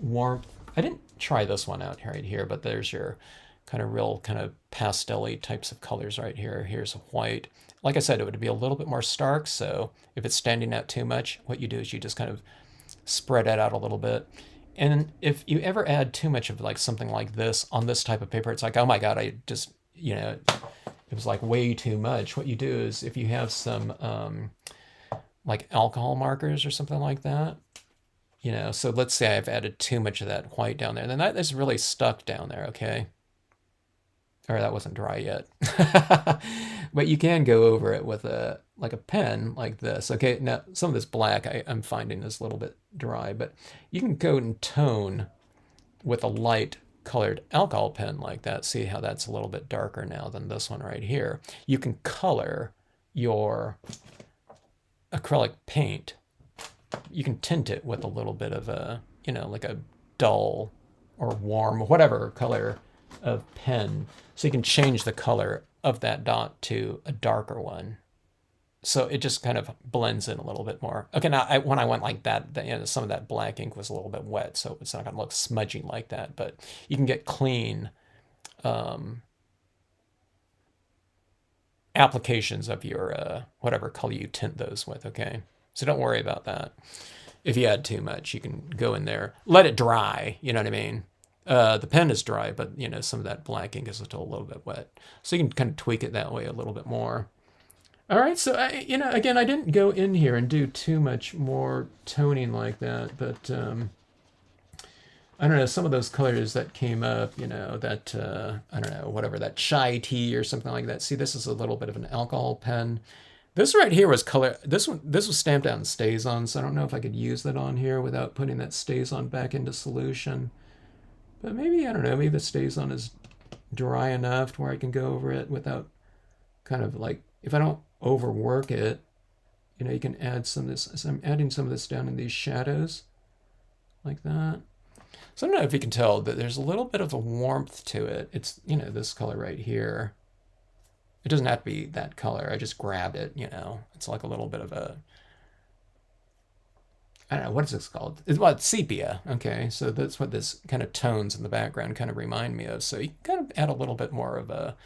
warmth. I didn't try this one out right here, but there's your kind of real kind of pastel-y types of colors right here. Here's a white. Like I said, it would be a little bit more stark, so if it's standing out too much, what you do is you just kind of spread it out a little bit. And if you ever add too much of like something like this on this type of paper, it's like, oh my God, I just, it was like way too much. What you do is if you have some like alcohol markers or something like that, so let's say I've added too much of that white down there, then that is really stuck down there, okay? Or that wasn't dry yet. But you can go over it with a pen like this. Okay, now some of this black I'm finding is a little bit dry, but you can go and tone with a light colored alcohol pen like that. See how that's a little bit darker now than this one right here. You can color your acrylic paint. You can tint it with a little bit of a, like a dull or warm, whatever color of pen. So you can change the color of that dot to a darker one. So it just kind of blends in a little bit more. Okay, now when I went like that, some of that black ink was a little bit wet, so it's not going to look smudgy like that. But you can get clean applications of your whatever color you tint those with, okay? So don't worry about that. If you add too much, you can go in there, let it dry, you know what I mean? The pen is dry, but some of that black ink is still a little bit wet. So you can kind of tweak it that way a little bit more. All right, so again, I didn't go in here and do too much more toning like that, but I don't know, some of those colors that came up, that, I don't know, whatever, that chai tea or something like that. See, this is a little bit of an alcohol pen. This right here was color, this was stamped out in StazOn, so I don't know if I could use that on here without putting that StazOn back into solution. But maybe, I don't know, maybe the StazOn is dry enough to where I can go over it without kind of like, if I don't overwork it, you can add some of this. So I'm adding some of this down in these shadows like that. So I don't know if you can tell that there's a little bit of a warmth to it. It's, this color right here. It doesn't have to be that color. I just grabbed it, It's like a little bit of a, I don't know, what is this called? It's sepia. Okay, so that's what this kind of tones in the background kind of remind me of. So you can kind of add a little bit more of a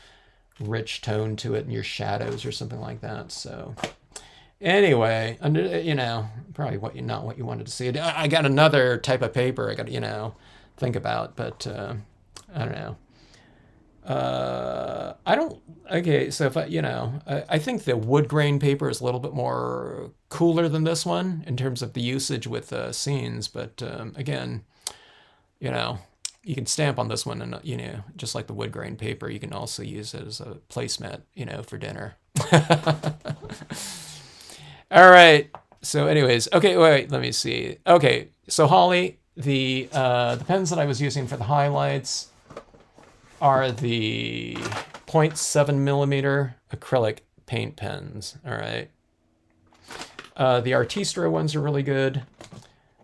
rich tone to it in your shadows or something like that. So anyway, probably not what you wanted to see. I got another type of paper I got to, think about, but I don't know. Okay, so if I think the wood grain paper is a little bit more cooler than this one in terms of the usage with scenes, but again, you can stamp on this one, and just like the wood grain paper, you can also use it as a placemat, for dinner. All right. So, anyways, okay. Wait. Let me see. Okay. So, Holly, the pens that I was using for the highlights are the 0.7 millimeter acrylic paint pens. All right. The Artistro ones are really good.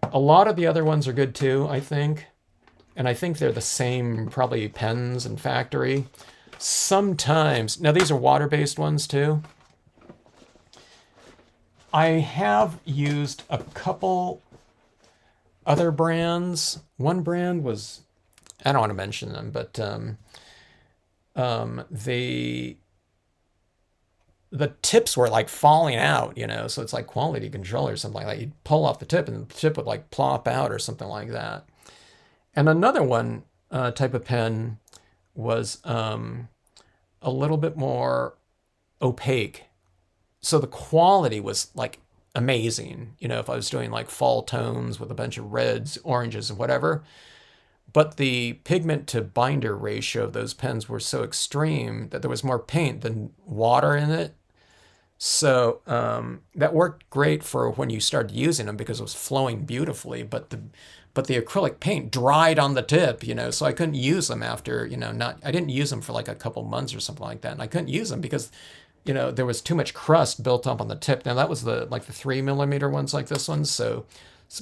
A lot of the other ones are good too, I think. And I think they're the same, probably pens and factory. Sometimes, now these are water-based ones too. I have used a couple other brands. One brand was, I don't want to mention them, but the tips were like falling out, you know, so it's like quality control or something like that. You'd pull off the tip and the tip would like plop out or something like that. And another one type of pen was a little bit more opaque. So the quality was like amazing, you know, if I was doing like fall tones with a bunch of reds, oranges, and whatever. But the pigment to binder ratio of those pens were so extreme that there was more paint than water in it. So that worked great for when you started using them because it was flowing beautifully, but the acrylic paint dried on the tip, you know, so I couldn't use them after, you know, I didn't use them for like a couple months or something like that. And I couldn't use them because, you know, there was too much crust built up on the tip. Now that was the 3 millimeter ones like this one. So,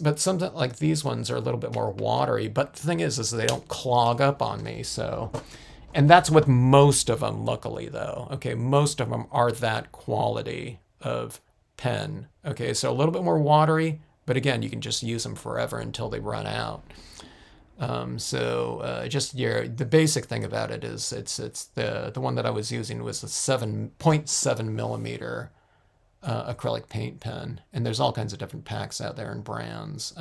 but something like these ones are a little bit more watery, but the thing is they don't clog up on me. So, and that's with most of them, luckily though. Okay. Most of them are that quality of pen. Okay. So a little bit more watery, but again, you can just use them forever until they run out. Just the basic thing about it is it's the one that I was using was the 7.7 millimeter acrylic paint pen, and there's all kinds of different packs out there and brands.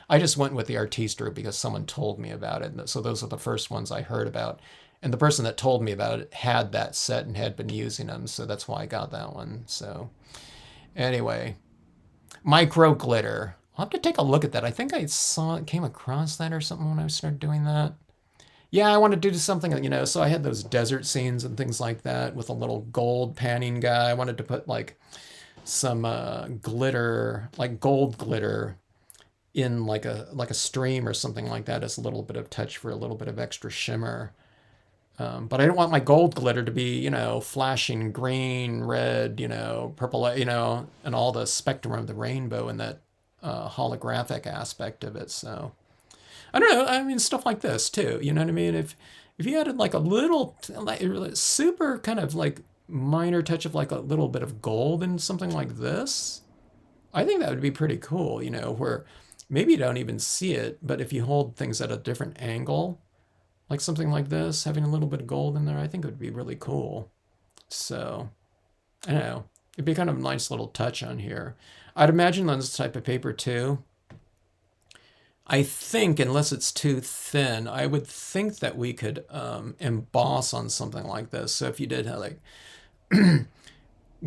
I just went with the Artistro because someone told me about it, so those are the first ones I heard about. And the person that told me about it had that set and had been using them, so that's why I got that one. So anyway, micro glitter. I'll have to take a look at that. I think I came across that or something when I started doing that. Yeah, I wanted to do something, you know, so I had those desert scenes and things like that with a little gold panning guy. I wanted to put like some glitter, like gold glitter in like a stream or something like that as a little bit of touch for a little bit of extra shimmer. But I didn't want my gold glitter to be, you know, flashing green, red, you know, purple, you know, and all the spectrum of the rainbow and that holographic aspect of it. So I don't know. I mean, stuff like this too. You know what I mean? If you added like a little, like super kind of like minor touch of like a little bit of gold in something like this, I think that would be pretty cool. You know, where maybe you don't even see it, but if you hold things at a different angle, like something like this, having a little bit of gold in there, I think it would be really cool. So I don't know. It'd be kind of a nice little touch on here. I'd imagine on this type of paper too. I think, unless it's too thin, I would think that we could emboss on something like this. So if you did have like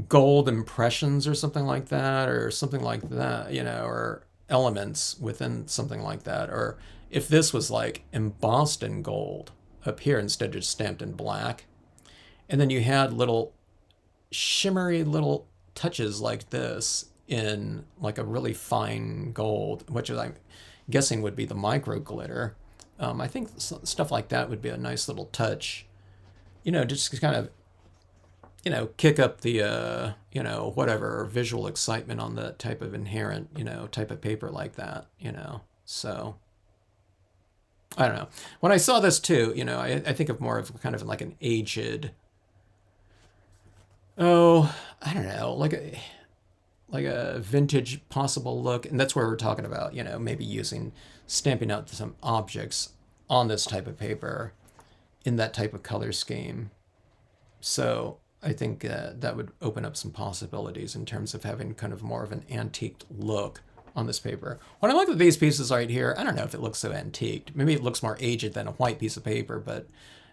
gold impressions or something like that, you know, or elements within something like that, or if this was like embossed in gold up here instead of just stamped in black, and then you had little shimmery little touches like this in like a really fine gold, which I'm guessing would be the micro glitter. I think stuff like that would be a nice little touch, you know, just kind of, you know, kick up the, you know, whatever visual excitement on the type of inherent, you know, type of paper like that, you know. So I don't know. When I saw this too, you know, I think of more of kind of like an aged, oh, I don't know, like a vintage possible look. And that's where we're talking about, you know, maybe stamping out some objects on this type of paper in that type of color scheme. So I think that would open up some possibilities in terms of having kind of more of an antiqued look on this paper. When I look at these pieces right here, I don't know if it looks so antiqued. Maybe it looks more aged than a white piece of paper, but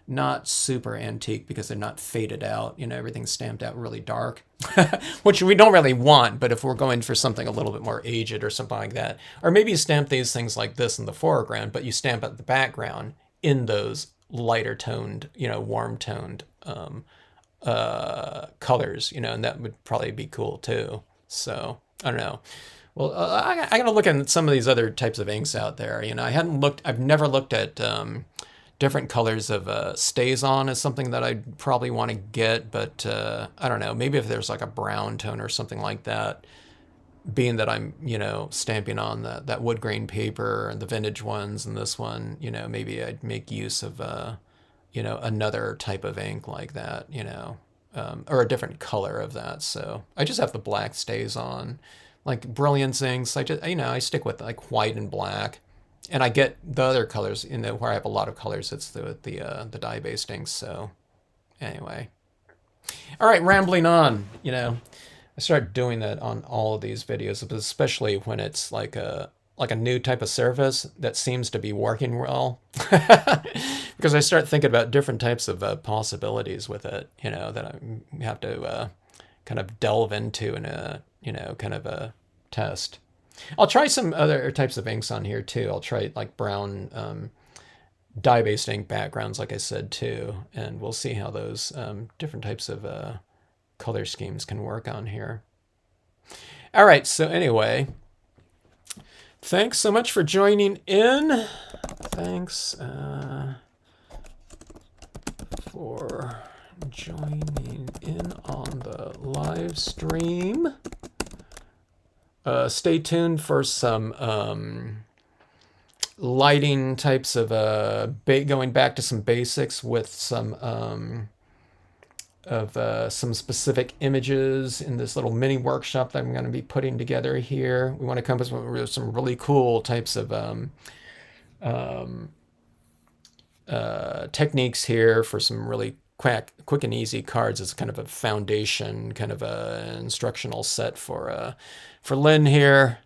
not super antique because they're not faded out. You know, everything's stamped out really dark, which we don't really want. But if we're going for something a little bit more aged or something like that, or maybe you stamp these things like this in the foreground, but you stamp out the background in those lighter toned, you know, warm toned colors, you know, and that would probably be cool too. So I don't know. Well, I got to look at some of these other types of inks out there. You know, I've never looked at different colors of StazOn is something that I'd probably want to get, but I don't know. Maybe if there's like a brown tone or something like that, being that I'm, stamping on that wood grain paper and the vintage ones and this one, maybe I'd make use of, another type of ink like that, or a different color of that. So I just have the black StazOn. Like Brilliance inks, I stick with like white and black. And I get the other colors, where I have a lot of colors, it's the dye-based inks. So anyway. All right, rambling on, I start doing that on all of these videos, especially when it's like a new type of surface that seems to be working well. Because I start thinking about different types of possibilities with it, that I have to kind of delve into in a, kind of a test. I'll try some other types of inks on here too. I'll try like brown dye-based ink backgrounds, like I said, too. And we'll see how those different types of color schemes can work on here. All right, so anyway, thanks so much for joining in. Thanks for joining in on the live stream. Stay tuned for some lighting types of going back to some basics with some some specific images in this little mini workshop that I'm going to be putting together here. We want to come up with some really cool types of techniques here for some really quick and easy cards as kind of a foundation, kind of a instructional set for Lynn here.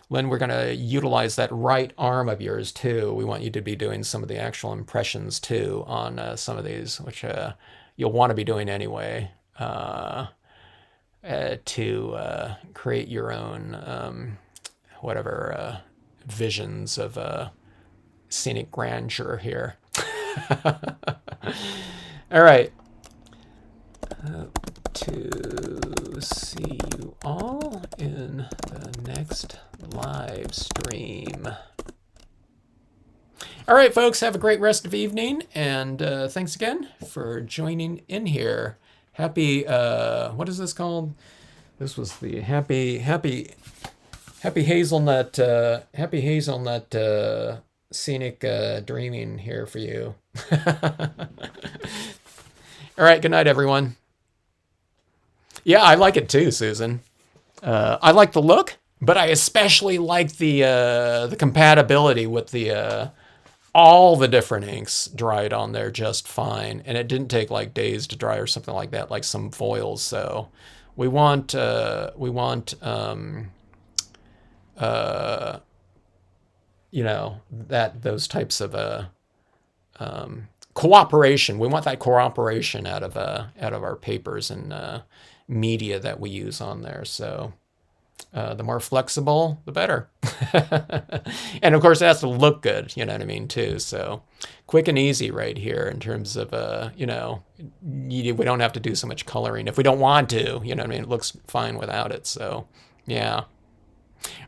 Lynn, we're going to utilize that right arm of yours too. We want you to be doing some of the actual impressions too on some of these, which you'll want to be doing anyway, to create your own whatever visions of scenic grandeur here. All right. To see you all in the next live stream. All right, folks, have a great rest of evening, and thanks again for joining in here. Happy, what is this called? This was the happy hazelnut scenic dreaming here for you. All right, good night, everyone. Yeah, I like it too, Susan. I like the look, but I especially like the compatibility with the all the different inks dried on there just fine, and it didn't take like days to dry or something like that, like some foils. So we want those types of cooperation. We want that cooperation out of our papers and media that we use on there. So the more flexible, the better. And of course, it has to look good, you know what I mean, too. So quick and easy right here in terms of, we don't have to do so much coloring if we don't want to, you know what I mean? It looks fine without it. So, yeah.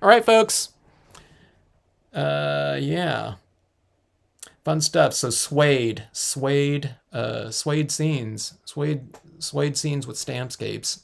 All right, folks. Yeah. Fun stuff. So Suede scenes with Stampscapes.